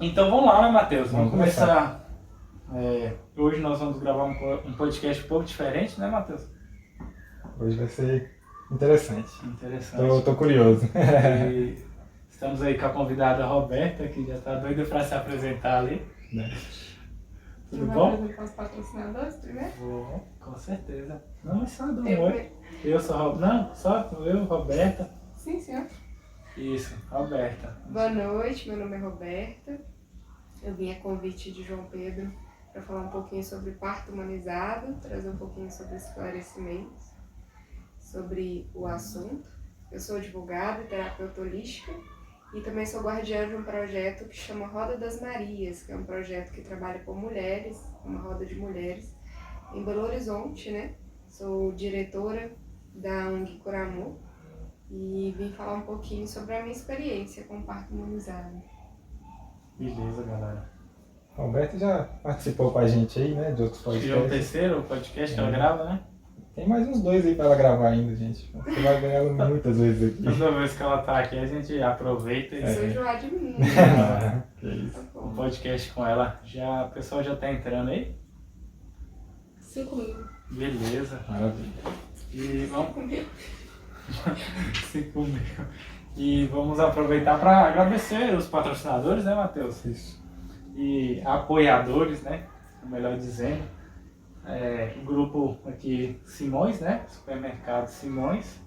Então vamos lá, né, Matheus? Vamos começar. Hoje nós vamos gravar um podcast um pouco diferente, né, Matheus? Hoje vai ser interessante. Interessante. Tô curioso. E estamos aí com a convidada Roberta, que já está doida para se apresentar ali. Né? Tudo Vai bom? apresentar os patrocinadores primeiro? Vou, com certeza. Não, só dá um Eu oi. primeiro. Eu sou Roberta. Não, só eu, Roberta. Sim, senhor. Isso, Roberta. Boa noite, meu nome é Roberta. Eu vim a convite de João Pedro para falar um pouquinho sobre parto humanizado, trazer um pouquinho sobre esclarecimentos sobre o assunto. Eu sou advogada e terapeuta holística e também sou guardiã de um projeto que chama Roda das Marias, que é um projeto que trabalha com mulheres, uma roda de mulheres, em Belo Horizonte, né? Sou diretora da ONG Curamor e vim falar um pouquinho sobre a minha experiência com parto humanizado. Beleza, galera. A Roberta já participou com a gente aí, né? De outros E é o podcasts. terceiro podcast que ela grava, né? Tem mais uns 2 aí pra ela gravar ainda, gente. Você vai ver ela muitas vezes aqui. Toda vez que ela tá aqui, a gente aproveita e Sou enjoar de mim. Que isso. Tá um bom. podcast com ela. Já, o pessoal já tá entrando aí? 5 mil. Beleza. Maravilha. E vamos 5 mil. 5 mil. E vamos aproveitar para agradecer os patrocinadores, né, Matheus? Isso. E apoiadores, né? Melhor dizendo. O grupo aqui Simões, né? Supermercado Simões,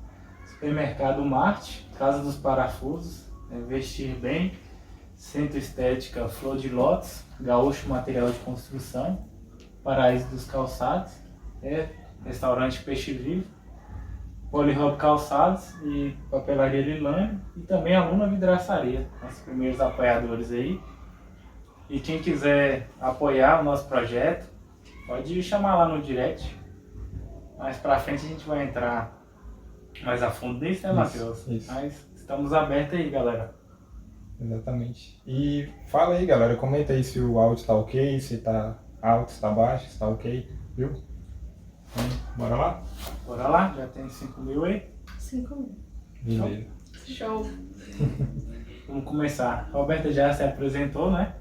Supermercado Marte, Casa dos Parafusos, Vestir Bem, Centro Estética Flor de Lótus, Gaúcho Material de Construção, Paraíso dos Calçados, Restaurante Peixe Vivo, Polihub Calçados e Papelaria Lilane e também a Luna Vidraçaria, nossos primeiros apoiadores aí. E quem quiser apoiar o nosso projeto, pode chamar lá no direct. Mais pra frente a gente vai entrar mais a fundo nisso, né, Matheus? Isso. Mas estamos abertos aí, galera. Exatamente. E fala aí, galera. Comenta aí se o áudio tá ok, se tá alto, se tá baixo, se tá ok, viu? Então, bora lá? Bora lá, já tem 5 mil aí. 5 mil. Beleza. Show. Vamos começar. A Roberta já se apresentou, né?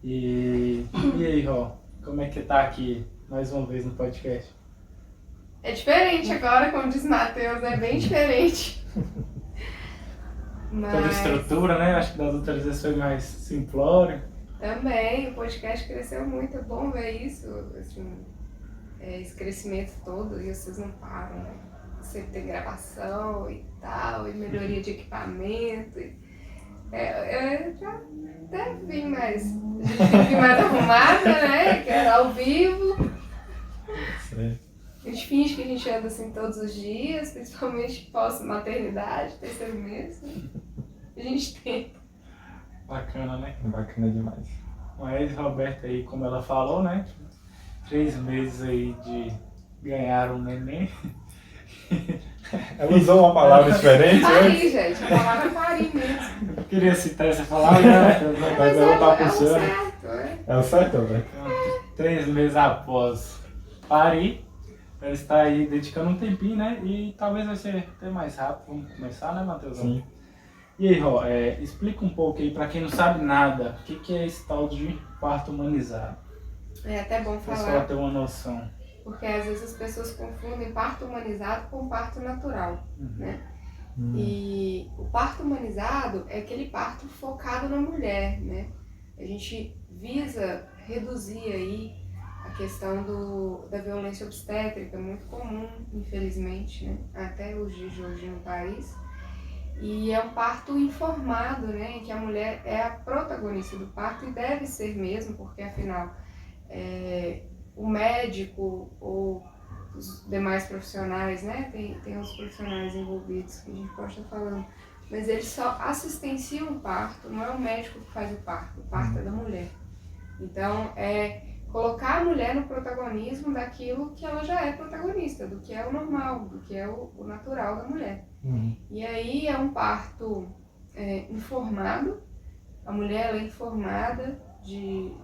E aí, Ró? Como é que tá aqui mais uma vez no podcast? É diferente agora, como diz Matheus, é bem diferente. Toda a Mas estrutura, né? Acho que das outras vezes foi mais simplório. também o podcast cresceu muito, é bom ver isso, assim, esse crescimento todo e vocês não param, né? Sempre tem gravação e tal, e melhoria de equipamento. Já até vim mais arrumada, né? Que era ao vivo. Certo. A gente finge que a gente anda assim todos os dias, principalmente pós-maternidade, terceiro mês. Né? A gente tenta. Bacana, né? Bacana demais. Mas Roberta aí, como ela falou, né? 3 meses aí de ganhar um neném. Ela usou uma palavra diferente Parir, hoje. gente. A palavra é parir mesmo. Eu queria citar essa palavra, né? Mas ela tá é o puxando. certo, é. É o certo, velho? Então, 3 meses após parir, ela está aí dedicando um tempinho, né? E talvez vai ser até mais rápido. Vamos começar, né, Matheus? Sim. E aí, Ró, explica um pouco aí pra quem não sabe nada, o que é esse tal de parto humanizado? É até bom O pessoal falar, ter uma noção. porque às vezes as pessoas confundem parto humanizado com parto natural, né? E o parto humanizado é aquele parto focado na mulher, né? A gente visa reduzir aí a questão da violência obstétrica, muito comum, infelizmente, né? Até os dias de hoje no país. E é um parto informado, né? Em que a mulher é a protagonista do parto e deve ser mesmo, porque afinal o médico ou os demais profissionais, né? Tem os profissionais envolvidos que a gente pode estar falando, mas eles só assistenciam o parto, não é o médico que faz o parto é da mulher. Então, colocar a mulher no protagonismo daquilo que ela já é protagonista, do que é o normal, do que é o natural da mulher. E aí é um parto informado, a mulher ela é informada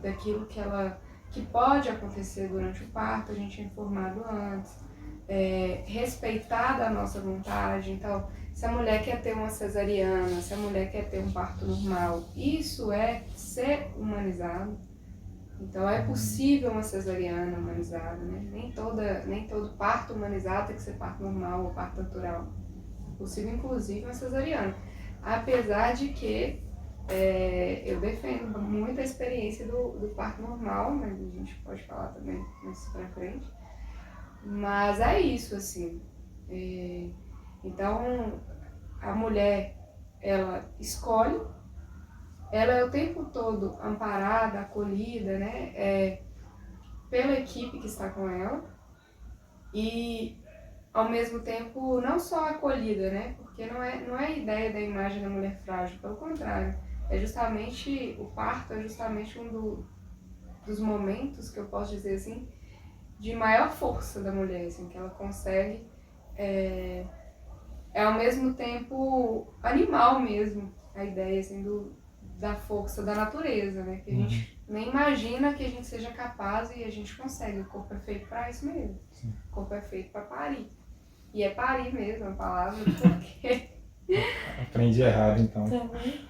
daquilo que pode acontecer durante o parto, a gente é informado antes, respeitada a nossa vontade. Então, se a mulher quer ter uma cesariana, se a mulher quer ter um parto normal, isso é ser humanizado. Então é possível uma cesariana humanizada, né? Nem todo parto humanizado tem que ser parto normal ou parto natural. É possível, inclusive, uma cesariana. Apesar de que eu defendo muito a experiência do parto normal, mas a gente pode falar também mais pra frente. Mas é isso, assim. Então, a mulher, ela escolhe, ela é o tempo todo amparada, acolhida, né, pela equipe que está com ela e, ao mesmo tempo, não só acolhida, né, porque não é a ideia da imagem da mulher frágil, pelo contrário, o parto é justamente dos momentos, que eu posso dizer assim, de maior força da mulher, assim, que ela consegue, ao mesmo tempo animal mesmo, a ideia assim, da força da natureza, né? Que a gente nem imagina que a gente seja capaz e a gente consegue. O corpo é feito para isso mesmo. Sim. O corpo é feito para parir. E é parir mesmo a palavra, porque... Aprendi errado, então. Também.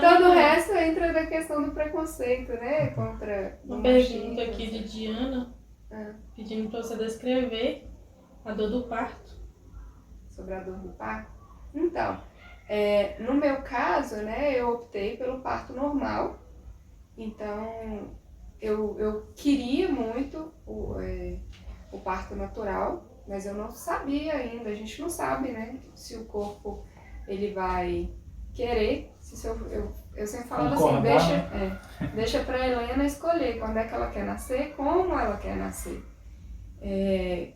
todo o resto entra na questão do preconceito, né? Contra o Uma machismo, pergunta aqui de Diana, pedindo para você descrever a dor do parto. sobre a dor do parto. Então, no meu caso, né, eu optei pelo parto normal. Então, eu queria muito o parto natural, mas eu não sabia ainda. A gente não sabe, né, se o corpo ele vai querer. Eu sempre falava assim, deixa pra Helena escolher quando é que ela quer nascer, como ela quer nascer.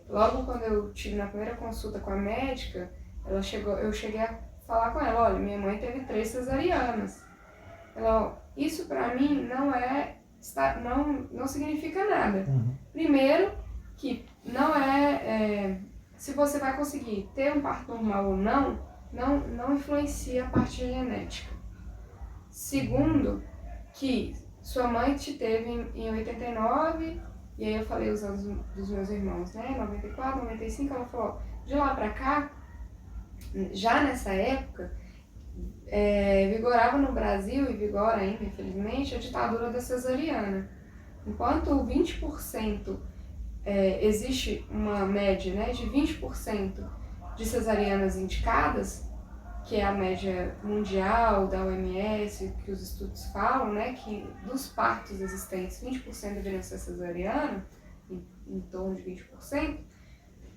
Logo quando eu tive na primeira consulta com a médica, eu cheguei a falar com ela, olha, minha mãe teve 3 cesarianas. Ela, isso pra mim não significa nada. Primeiro, que não se você vai conseguir ter um parto normal ou não influencia a parte genética. Segundo, que sua mãe te teve em 89, e aí eu falei os anos dos meus irmãos, né? 94, 95, ela falou, de lá pra cá, já nessa época, vigorava no Brasil, e vigora ainda, infelizmente, a ditadura da cesariana. Enquanto 20% existe uma média, né, de 20% de cesarianas indicadas, que é a média mundial da OMS, que os estudos falam, né, que dos partos existentes, 20% deveriam ser cesariana, em torno de 20%.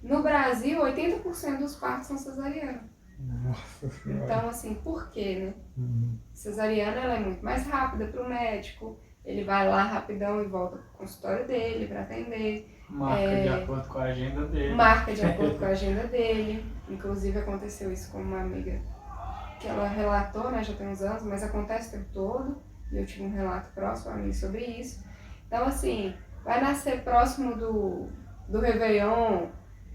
No Brasil, 80% dos partos são cesariana. Nossa Senhora. Então, assim, por quê, né? Cesariana, ela é muito mais rápida para o médico, ele vai lá rapidão e volta pro consultório dele para atender. Marca de acordo com a agenda dele. Marca de acordo com a agenda dele. Inclusive, aconteceu isso com uma amiga que ela relatou, né, já tem uns anos, mas acontece o tempo todo, e eu tive um relato próximo a mim sobre isso. Então, assim, vai nascer próximo do Réveillon,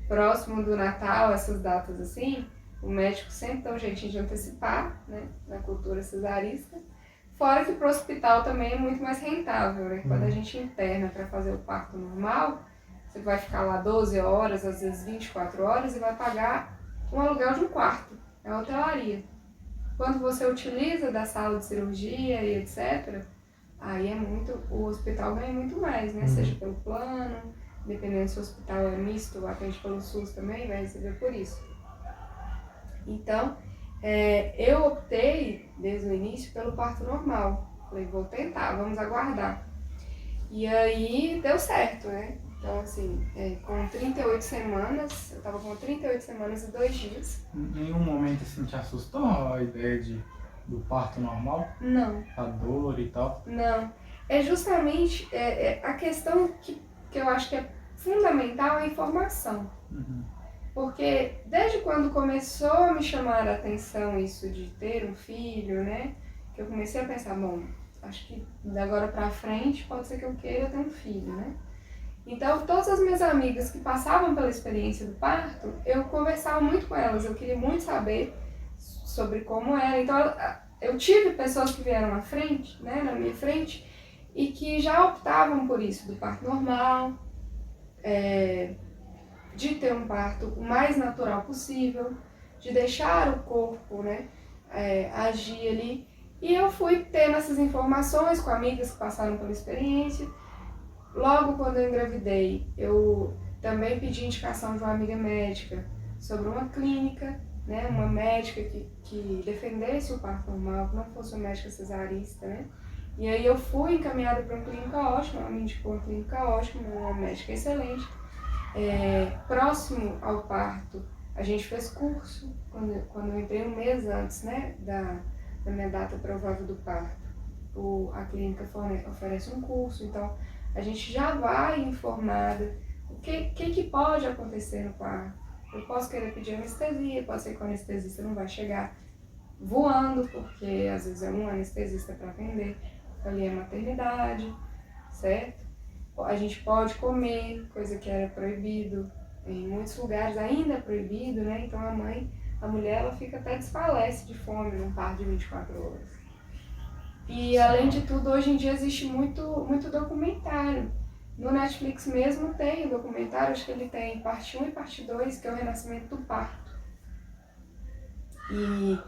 próximo do Natal, essas datas assim, o médico sempre dá um jeitinho de antecipar, né, na cultura cesarista. Fora que pro hospital também é muito mais rentável, né? Quando a gente interna para fazer o parto normal, você vai ficar lá 12 horas, às vezes 24 horas, e vai pagar um aluguel de um quarto, é uma hotelaria. Quando você utiliza da sala de cirurgia e etc., aí o hospital ganha muito mais, né? Seja pelo plano, dependendo se o hospital é misto, atende pelo SUS também, vai receber por isso. Então, eu optei, desde o início, pelo parto normal. Falei, vou tentar, vamos aguardar. E aí, deu certo, né? Então, assim, com 38 semanas, eu tava com 38 semanas e 2 dias. Em nenhum momento, assim, te assustou a ideia do parto normal? Não. A dor e tal? Não. É justamente a questão que eu acho que é fundamental, a informação. Porque desde quando começou a me chamar a atenção isso de ter um filho, né? Que eu comecei a pensar, bom, acho que da agora pra frente pode ser que eu queira ter um filho, né? Então, todas as minhas amigas que passavam pela experiência do parto, eu conversava muito com elas, eu queria muito saber sobre como era. Então, eu tive pessoas que vieram à frente, né, na minha frente, e que já optavam por isso, do parto normal, de ter um parto o mais natural possível, de deixar o corpo, né, agir ali. E eu fui tendo essas informações com amigas que passaram pela experiência. Logo quando eu engravidei, eu também pedi indicação de uma amiga médica sobre uma clínica, né, uma médica que defendesse o parto normal, que não fosse uma médica cesarista, né. E aí eu fui encaminhada para uma clínica ótima, ela me indicou uma clínica ótima, uma médica excelente. Próximo ao parto, a gente fez curso, quando eu entrei um mês antes, né, da minha data provável do parto. A clínica oferece um curso, então a gente já vai informada o que pode acontecer no parto. Eu posso querer pedir anestesia, pode ser que o anestesista não vai chegar voando, porque às vezes é um anestesista para atender, ali é maternidade, certo? A gente pode comer, coisa que era proibido, em muitos lugares ainda é proibido, né? Então a mulher, ela fica até desfalece de fome num parto de 24 horas. E além de tudo, hoje em dia existe muito documentário. No Netflix mesmo tem um documentário, acho que ele tem parte 1 e parte 2, que é o renascimento do parto. E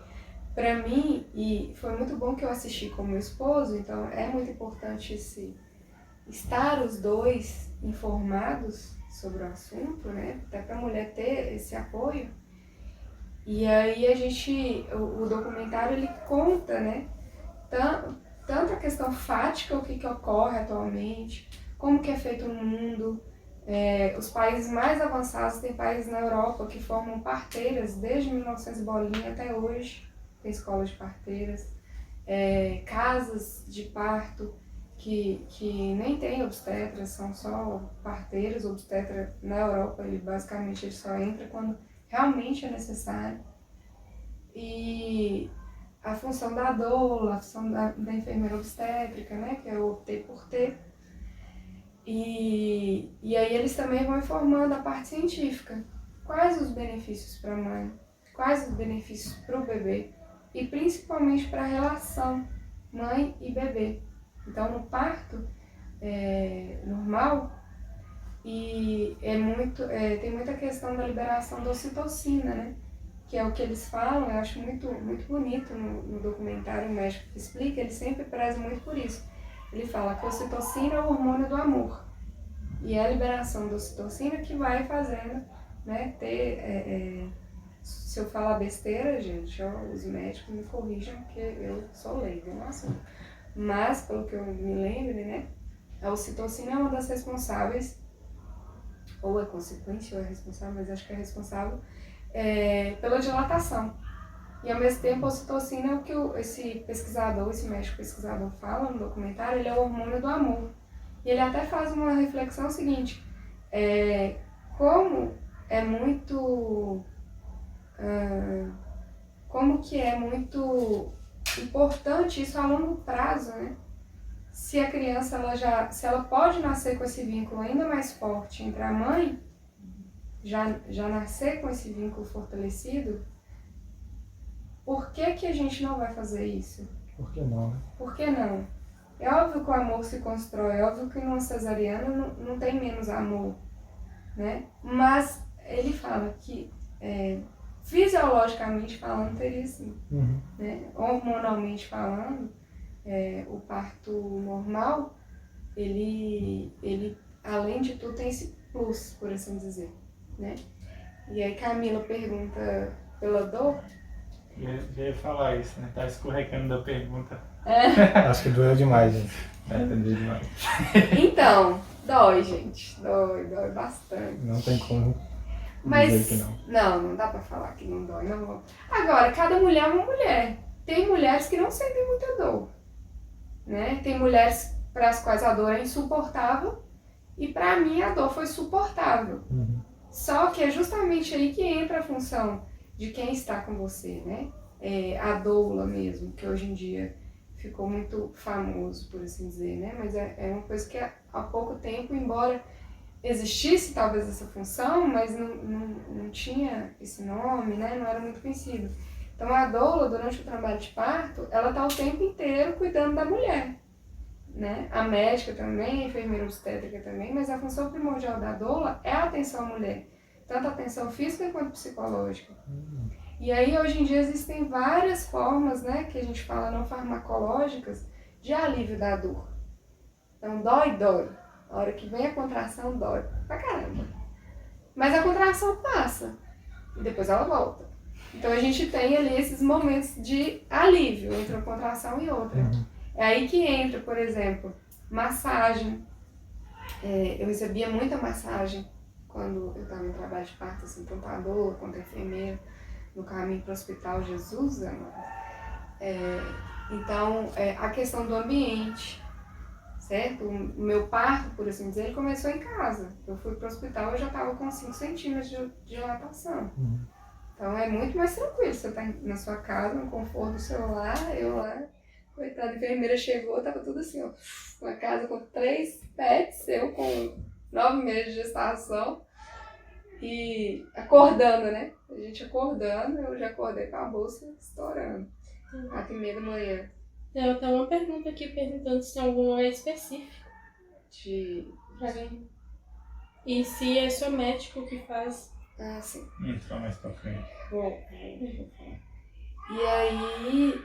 pra mim, e foi muito bom que eu assisti com meu esposo, então é muito importante estar os dois informados sobre o assunto, né? Até pra mulher ter esse apoio. E aí o documentário ele conta, né? Tanto a questão fática, o que ocorre atualmente, como que é feito no mundo. Os países mais avançados, tem países na Europa que formam parteiras desde 1900 bolinha até hoje, tem escolas de parteiras, casas de parto que nem tem obstetras, são só parteiras. O obstetra na Europa, ele só entra quando realmente é necessário. E a função da doula, a função da enfermeira obstétrica, né, que eu optei por ter. E aí eles também vão informando a parte científica. Quais os benefícios para a mãe, quais os benefícios para o bebê e principalmente para a relação mãe e bebê. Então no parto normal, e tem muita questão da liberação da ocitocina, né? Que é o que eles falam, eu acho muito bonito no documentário, o médico que explica, ele sempre preza muito por isso. Ele fala que a ocitocina é o hormônio do amor. E é a liberação da ocitocina que vai fazendo, né, se eu falar besteira, gente, os médicos me corrijam, porque eu sou leiga no assunto. Mas, pelo que eu me lembro, né, a ocitocina é uma das responsáveis, ou é consequente ou é responsável, mas acho que é responsável, pela dilatação. E ao mesmo tempo a ocitocina é o que esse médico pesquisador fala no documentário, ele é o hormônio do amor. E ele até faz uma reflexão seguinte, como que é muito importante isso a longo prazo, né? Se a criança, se ela pode nascer com esse vínculo ainda mais forte entre a mãe, já nascer com esse vínculo fortalecido, por que a gente não vai fazer isso? Por que não, né? Por que não? É óbvio que o amor se constrói, é óbvio que numa cesariana não tem menos amor, né? Mas ele fala que fisiologicamente falando teria sim, né? Hormonalmente falando, o parto normal, ele além de tudo tem esse plus, por assim dizer, né? E aí Camila pergunta pela dor. Eu ia falar isso, né? Tá escorregando da pergunta. Acho que doeu demais, gente. Entendi demais. Então, dói, gente. Dói bastante. Não tem como Mas dizer que não. Não dá pra falar que não dói, não. Agora, cada mulher é uma mulher. Tem mulheres que não sentem muita dor, né? Tem mulheres para as quais a dor é insuportável e para mim a dor foi suportável. Só que é justamente aí que entra a função de quem está com você, né? A doula mesmo, que hoje em dia ficou muito famoso, por assim dizer, né? Mas é uma coisa que há pouco tempo, embora existisse talvez essa função, mas não tinha esse nome, né? Não era muito conhecido. Então a doula, durante o trabalho de parto, ela está o tempo inteiro cuidando da mulher, né? A médica também, a enfermeira obstétrica também, mas a função primordial da doula é a atenção à mulher, tanto a atenção física quanto psicológica. E aí, hoje em dia, existem várias formas, né, que a gente fala não farmacológicas, de alívio da dor. Então, dói. A hora que vem a contração, dói pra caramba. Mas a contração passa e depois ela volta. Então, a gente tem ali esses momentos de alívio entre uma contração e outra. É aí que entra, por exemplo, massagem. Eu recebia muita massagem quando eu estava em trabalho de parto, assim, tanto a dor quanto a enfermeira, no caminho para o hospital Jesus, amado. Então, a questão do ambiente, certo? O meu parto, por assim dizer, ele começou em casa. Eu fui para o hospital, eu já estava com 5 centímetros de dilatação. Então, é muito mais tranquilo. Você está na sua casa, no conforto do seu lar, eu lá. Coitada, a enfermeira chegou, tava tudo assim, ó. Uma casa com 3 pets, eu com 9 meses de gestação. E acordando, né? A gente acordando, eu já acordei com a bolsa estourando. 4h30 da manhã. Eu tenho uma pergunta aqui perguntando se tem algum lugar específico pra mim. E se é só médico que faz. Ah, sim. Entra mais pra frente. Bom, e aí,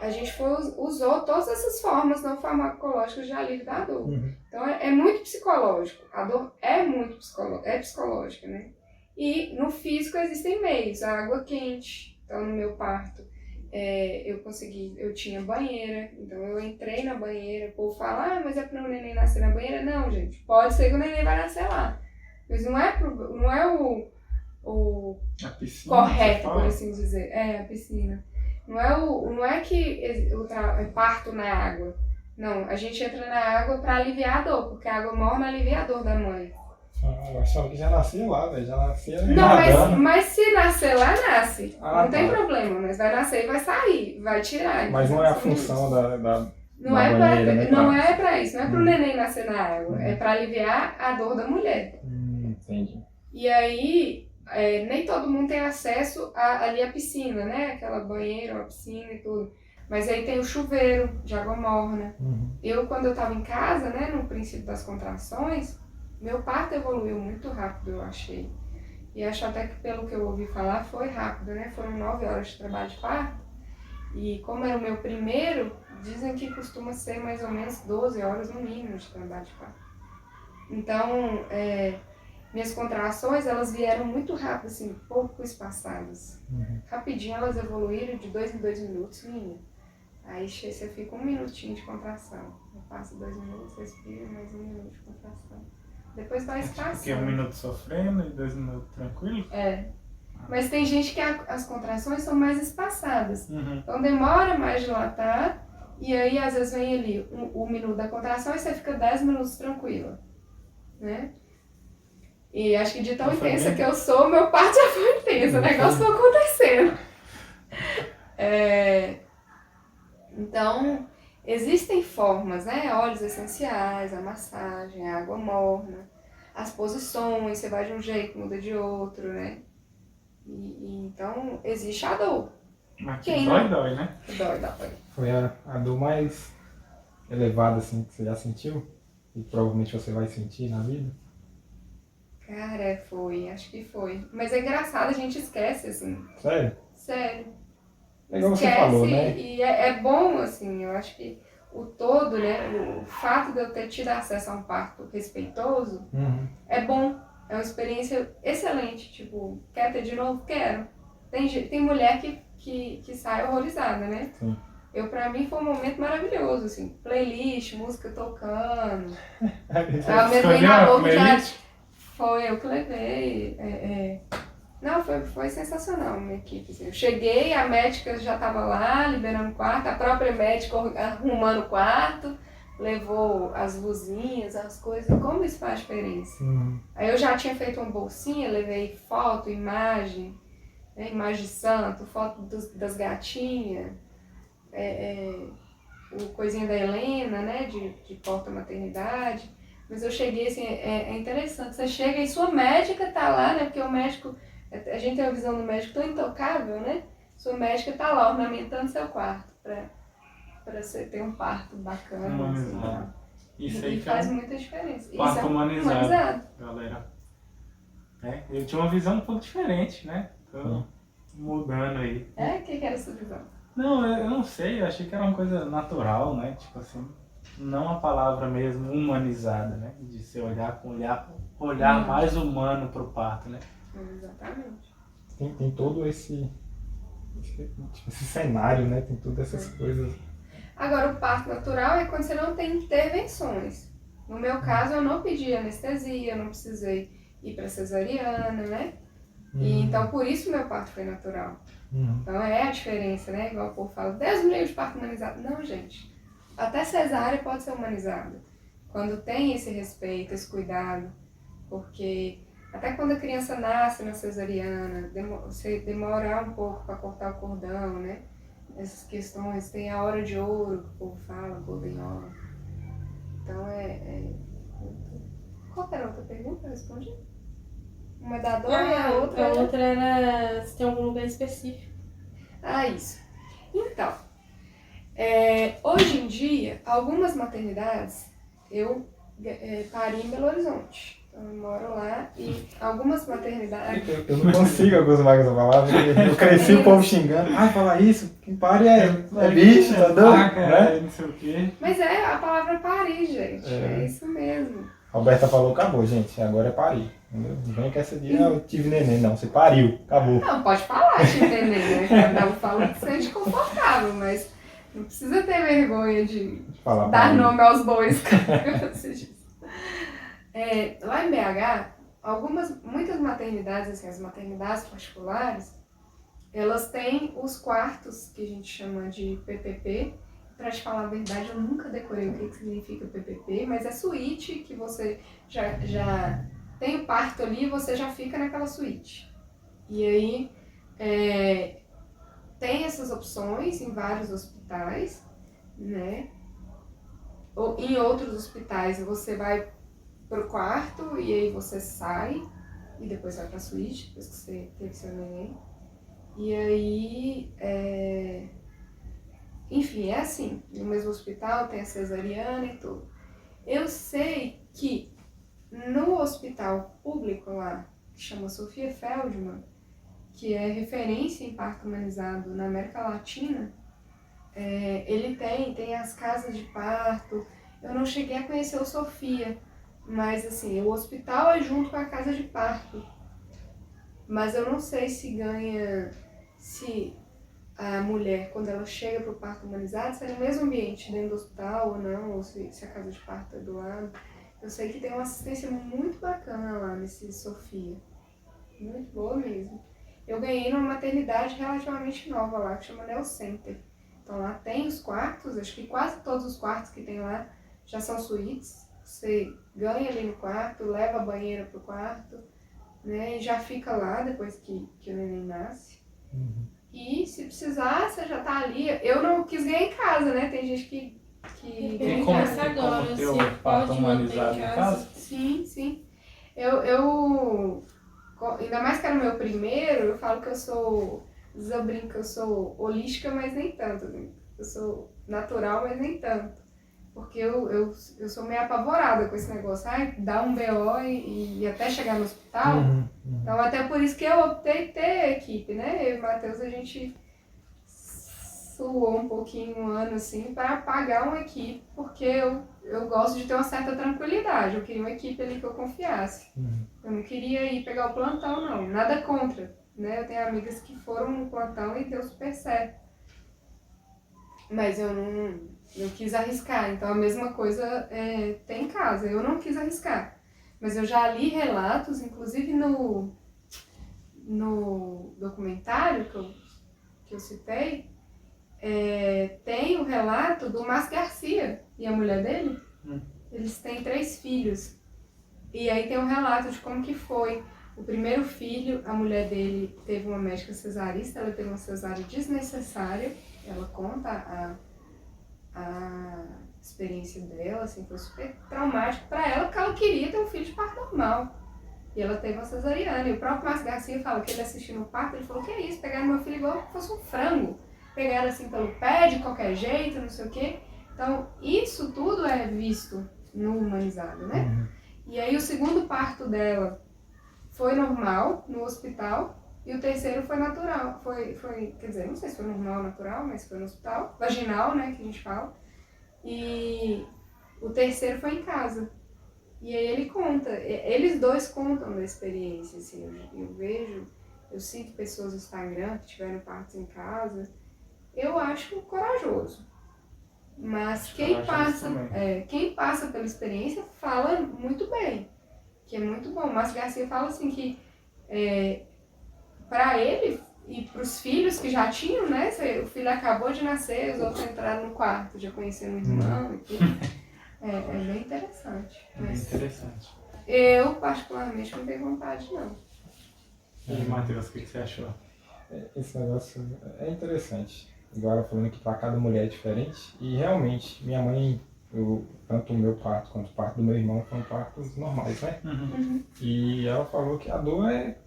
a gente usou todas essas formas não farmacológicas de alívio da dor. Então, é muito psicológico. A dor é muito psicológica, né? E no físico existem meios. A água quente. Então, no meu parto, eu tinha banheira. Então, eu entrei na banheira. O povo fala, mas é para o neném nascer na banheira? Não, gente. Pode ser que o neném vai nascer lá. Mas não é o correto, por assim dizer. A piscina. Não é que eu parto na água. Não, a gente entra na água para aliviar a dor, porque a água morna alivia a dor da mãe. Eu achava que já nascia lá, velho. Já nascia. Não, mas se nascer lá, nasce. Não tem problema, mas vai nascer e vai sair, vai tirar. Mas não é a função da não é pra isso, não é pro neném nascer na água. É para aliviar a dor da mulher. Entendi. E aí, nem todo mundo tem acesso ali à piscina, né? Aquela banheira, a piscina e tudo. Mas aí tem o chuveiro de água morna. Quando eu tava em casa, né, no princípio das contrações, meu parto evoluiu muito rápido, eu achei. E acho até que, pelo que eu ouvi falar, foi rápido, né? Foram 9 horas de trabalho de parto. E como era o meu primeiro, dizem que costuma ser mais ou menos 12 horas no mínimo de trabalho de parto. Então, minhas contrações, elas vieram muito rápido, assim, pouco espaçadas. Rapidinho elas evoluíram de 2 em 2 minutos, minha. Aí você fica 1 minutinho de contração. Eu passo 2 minutos, respira, mais 1 minuto de contração. Depois dá espaço. Porque 1 minuto sofrendo e 2 minutos tranquilo? Mas tem gente que as contrações são mais espaçadas. Então demora mais de dilatar. E aí às vezes vem ali 1 minuto da contração e você fica 10 minutos tranquila. Né? E acho que de tão intensa que eu sou, meu parto já foi intenso. O negócio foi acontecendo. Então, existem formas, né? Óleos essenciais, a massagem, a água morna, as posições, você vai de um jeito, muda de outro, né? Então, existe a dor. Mas que dói, né? Dói. Foi a dor mais elevada, assim, que você já sentiu? E provavelmente você vai sentir na vida? Cara, acho que foi. Mas é engraçado, a gente esquece, assim. Sério? Sério. É igual você falou, né? E é bom, assim, eu acho que o todo, né, o fato de eu ter tido acesso a um parto respeitoso, é bom, é uma experiência excelente, tipo, quer ter de novo? Quero. Tem mulher que sai horrorizada, né? Sim. Pra mim foi um momento maravilhoso, assim, playlist, música tocando, a minha treinadora já foi eu que levei, Não, foi sensacional a minha equipe. Assim. Eu cheguei, a médica já estava lá, liberando o quarto, a própria médica arrumando o quarto, levou as luzinhas, as coisas, como isso faz diferença. Aí eu já tinha feito uma bolsinha, levei foto, imagem, né, imagem de santo, foto das gatinhas, o coisinha da Helena, né, de porta-maternidade. Mas eu cheguei assim, é interessante, você chega e sua médica tá lá, né, porque o médico... A gente tem a visão do médico tão intocável, né? Sua médica está lá ornamentando seu quarto para você ter um parto bacana. Humanizado. Assim, isso aí faz muita diferença. Parto isso humanizado, galera. Eu tinha uma visão um pouco diferente, né? mudando aí. O que era essa visão? Não, eu não sei, eu achei que era uma coisa natural, né? Tipo assim, não a palavra mesmo humanizada, né? De se olhar com olhar mais humano pro parto, né? Exatamente. Tem todo esse cenário, né? Tem todas essas coisas. Agora, o parto natural é quando você não tem intervenções. No meu caso, eu não pedi anestesia, eu não precisei ir para cesariana, né? E, então, por isso meu parto foi natural. Então, é a diferença, né? Igual o povo fala, Deus me livre de parto humanizado. Não, gente. Até cesárea pode ser humanizada. Quando tem esse respeito, esse cuidado. Porque até quando a criança nasce na cesariana, você demora um pouco para cortar o cordão, né? Essas questões, tem a hora de ouro, que o povo fala, golden hour. Então, Qual era a outra pergunta? Eu respondi? Uma da dor e a outra... A outra era se tem algum lugar específico. Isso. Então, hoje em dia, algumas maternidades, eu pari em Belo Horizonte. Então, eu moro lá e algumas maternidades... Eu não consigo acostumar com essa palavra. Eu cresci o povo xingando. Ai, falar isso, quem pare é bicho, tá doido? Né? Não sei o quê. Mas a palavra parir, gente. É isso mesmo. A Alberta falou, acabou, gente. Agora é parir. Entendeu? Não vem que essa dia eu tive neném, não. Você pariu, acabou. Não, pode falar, te entender, né? Cada um fala que se sente confortável, mas não precisa ter vergonha de Falar dar parir. nome aos bois, como você diz. Lá em BH, muitas maternidades, assim, as maternidades particulares, elas têm os quartos que a gente chama de PPP. Pra te falar a verdade, eu nunca decorei o que significa PPP, mas é suíte que você já tem o parto ali e você já fica naquela suíte. E aí, tem essas opções em vários hospitais, né? Ou em outros hospitais você vai pro quarto e aí você sai e depois vai pra suíte, depois que você teve seu neném. E aí, enfim, é assim, no mesmo hospital tem a cesariana e tudo. Eu sei que no hospital público lá, que chama Sofia Feldman, que é referência em parto humanizado na América Latina, ele tem as casas de parto. Eu não cheguei a conhecer o Sofia, mas assim, o hospital é junto com a casa de parto. Mas eu não sei se a mulher, quando ela chega para o parto humanizado, se é no mesmo ambiente, dentro do hospital ou não, ou se a casa de parto é do lado. Eu sei que tem uma assistência muito bacana lá nesse Sofia. Muito boa mesmo. Eu ganhei numa maternidade relativamente nova lá, que chama Neo Center. Então lá tem os quartos, acho que quase todos os quartos que tem lá já são suítes. Você ganha ali no quarto, leva a banheira pro quarto, né? E já fica lá depois que o neném nasce. E se precisar, você já tá ali. Eu não quis ganhar em casa, né? Tem gente que Tem como agora, ter o se parto pode humanizado manter em em casa? casa. Sim. Eu ainda mais que era o meu primeiro, eu falo que eu brinco que eu sou holística, mas nem tanto. Né? Eu sou natural, mas nem tanto. Porque eu sou meio apavorada com esse negócio. Dá um BO e até chegar no hospital. Então, até por isso que eu optei ter equipe, né? Eu e o Matheus, a gente suou um pouquinho um ano, assim, para pagar uma equipe, porque eu gosto de ter uma certa tranquilidade. Eu queria uma equipe ali que eu confiasse. Eu não queria ir pegar o plantão, não. Nada contra, né? Eu tenho amigas que foram no plantão e deu super certo. Mas eu não quis arriscar. Então, a mesma coisa tem em casa. Eu não quis arriscar. Mas eu já li relatos, inclusive no documentário que eu citei, tem o relato do Márcio Garcia e a mulher dele. Eles têm 3 filhos. E aí tem um relato de como que foi. O primeiro filho, a mulher dele teve uma médica cesarista, ela teve uma cesárea desnecessária. Ela conta a experiência dela, assim, foi super traumático para ela, porque ela queria ter um filho de parto normal. E ela teve uma cesariana. E o próprio Márcio Garcia fala que ele assistiu no parto, ele falou, que é isso, pegaram meu filho igual se fosse um frango. Pegaram assim pelo pé, de qualquer jeito, não sei o quê. Então, isso tudo é visto no humanizado, né? E aí o segundo parto dela foi normal, no hospital, E o terceiro foi natural, quer dizer, não sei se foi normal ou natural, mas foi no hospital, vaginal, né, que a gente fala. E o terceiro foi em casa. E aí ele conta, eles dois contam da experiência, assim, eu cito pessoas no Instagram que tiveram partos em casa, eu acho corajoso. Mas quem passa pela experiência fala muito bem, que é muito bom. O Márcio Garcia fala assim que para ele e para os filhos que já tinham, né? O filho acabou de nascer, os outros entraram no quarto, já conheceram o irmão e tudo. É bem interessante. Bem interessante. Eu, particularmente, não tenho vontade, não. E aí, Matheus, o que você achou? Esse negócio é interessante. Agora falando que para cada mulher é diferente. E realmente, minha mãe, tanto o meu parto quanto o parto do meu irmão foram partos normais, né? Uhum. E ela falou que a dor é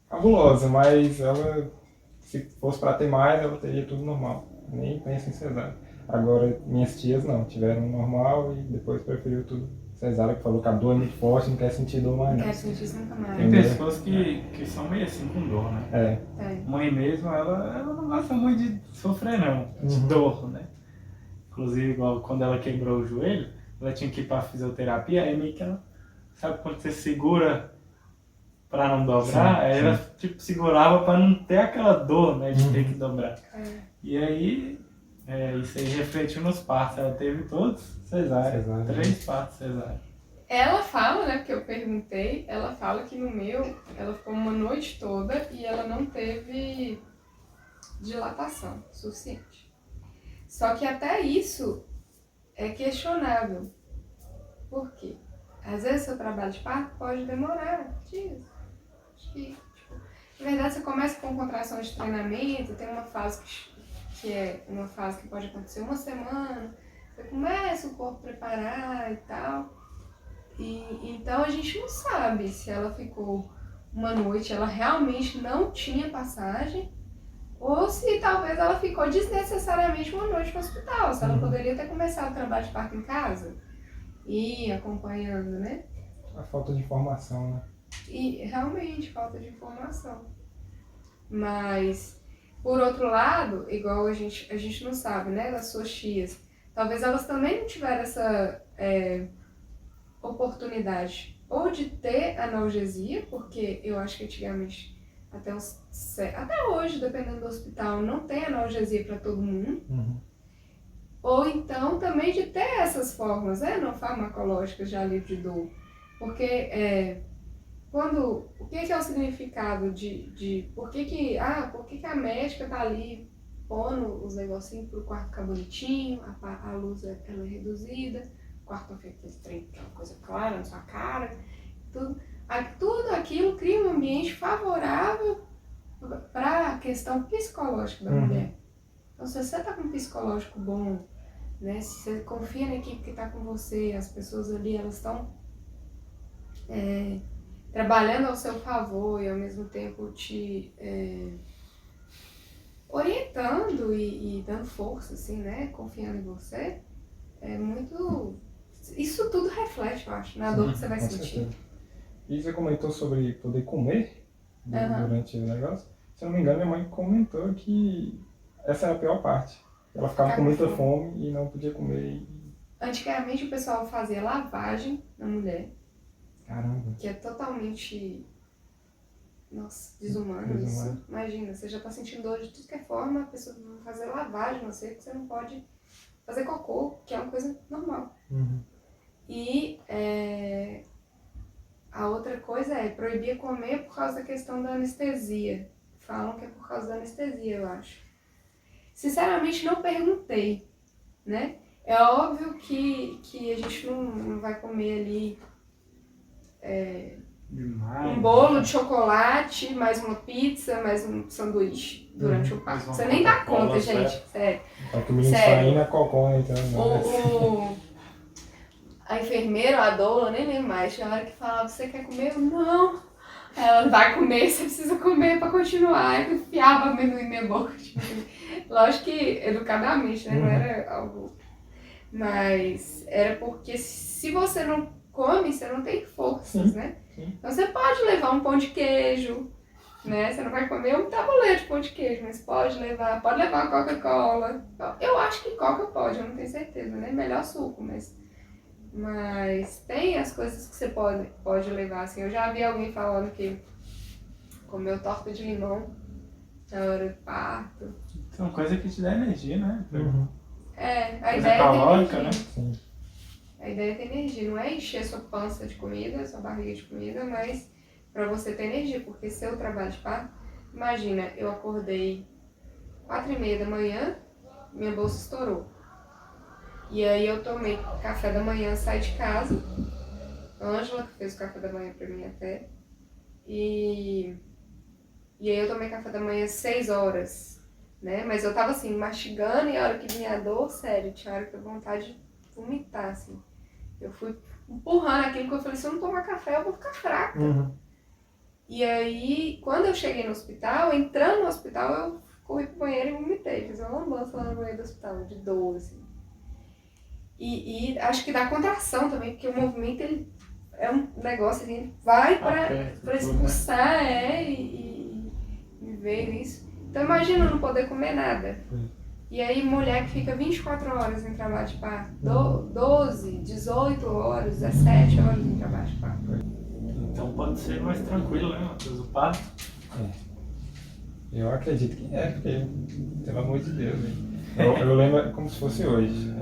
fabulosa, mas ela, se fosse para ter mais, ela teria tudo normal. Nem pensa em cesárea. Agora, minhas tias não, tiveram normal e depois preferiu tudo cesárea, que falou que a dor é muito forte, não quer sentir dor mais. Não quer sentir isso nunca mais. Tem pessoas que são meio assim com dor, né? Mãe mesmo, ela não gosta muito de sofrer não, de dor, né? Inclusive, igual quando ela quebrou o joelho, ela tinha que ir pra fisioterapia, aí meio que ela, sabe quando você segura pra não dobrar? Aí ela tipo segurava pra não ter aquela dor, né, de ter que dobrar. E aí, isso aí refletiu nos partos, ela teve todos cesárea, 3 partos cesárea. Ela fala, né, porque eu perguntei, ela fala que no meu, ela ficou uma noite toda e ela não teve dilatação suficiente. Só que até isso é questionável. Por quê? Às vezes seu trabalho de parto pode demorar dias. Acho que, na verdade, você começa com contração de treinamento, tem uma fase que é uma fase que pode acontecer uma semana, você começa o corpo a preparar e tal. Então a gente não sabe se ela ficou uma noite, ela realmente não tinha passagem, ou se talvez ela ficou desnecessariamente uma noite no hospital, se ela poderia ter começado o trabalho de parto em casa e acompanhando, né? A falta de informação, né? E realmente, falta de informação. Mas, por outro lado, igual a gente não sabe, né, das suas tias, talvez elas também não tiveram essa oportunidade ou de ter analgesia, porque eu acho que antigamente, até hoje, dependendo do hospital, não tem analgesia para todo mundo. Ou então também de ter essas formas, não farmacológicas de alívio de dor. Porque o que é o significado de por que a médica tá ali pondo os negocinhos pro quarto ficar bonitinho, a luz ela é reduzida, o quarto não fica estranho, que é uma coisa clara na sua cara, tudo aquilo cria um ambiente favorável para a questão psicológica da mulher. Então, se você tá com um psicológico bom, né, se você confia na equipe que tá com você, as pessoas ali, elas estão trabalhando ao seu favor e ao mesmo tempo te orientando e dando força, assim, né, confiando em você, isso tudo reflete, eu acho, na dor que você vai sentir. Certeza. E você comentou sobre poder comer durante o negócio. Se eu não me engano, minha mãe comentou que essa era a pior parte. Ela ficava com muita fome e não podia comer. Antigamente o pessoal fazia lavagem na mulher. Caramba. Que é totalmente, desumano isso. Imagina, você já tá sentindo dor de tudo que é forma, a pessoa vai fazer lavagem, não sei, porque você não pode fazer cocô, que é uma coisa normal. E a outra coisa proibir comer por causa da questão da anestesia. Falam que é por causa da anestesia, eu acho. Sinceramente, não perguntei, né? É óbvio que a gente não vai comer ali um bolo de chocolate, mais uma pizza, mais um sanduíche durante o parto. Você nem dá conta, gente. Sério. Tá que o menino saindo a cocô, então. A enfermeira, a doula, nem lembro mais, tinha hora que falava, você quer comer? Eu, não. Ela vai comer, você precisa comer pra continuar. Eu enfiava amendoim na minha boca. Tipo, lógico que educadamente, né? Não era algo... Mas era porque se você não come, você não tem forças, né? Então você pode levar um pão de queijo, né? Você não vai comer um tabuleiro de pão de queijo, mas pode levar uma Coca-Cola. Eu acho que Coca pode, eu não tenho certeza, né? Melhor suco, mas tem as coisas que você pode levar, assim. Eu já vi alguém falando que comeu torta de limão na hora do parto. São coisas que te dão energia, né? A Coisa ideia é ter calórica, energia. né? Sim. A ideia é ter energia, não é encher sua pança de comida, sua barriga de comida, mas pra você ter energia, porque seu trabalho de parto, imagina, eu acordei 4h30 da manhã, minha bolsa estourou. E aí eu tomei café da manhã, saí de casa, Ângela que fez o café da manhã pra mim até, e aí eu tomei café da manhã às 6 horas, né? Mas eu tava assim, mastigando, e a hora que vinha a dor, sério, tinha hora que eu vontade de vomitar, assim. Eu fui empurrando aquilo, porque eu falei, se eu não tomar café, eu vou ficar fraca. E aí, quando eu cheguei no hospital, entrando no hospital, eu corri pro banheiro e vomitei. Fiz uma lambança lá no banheiro do hospital, de dor, assim. E acho que dá contração também, porque o movimento, ele é um negócio, assim, ele vai pra expulsar, e ver isso. Então imagina não poder comer nada. E aí mulher que fica 24 horas em trabalho de parto, 12, 18 horas, 17 horas em trabalho de parto. Então pode ser mais tranquilo, né, Matheus, o parto? Eu acredito que porque, pelo amor de Deus, eu lembro como se fosse hoje.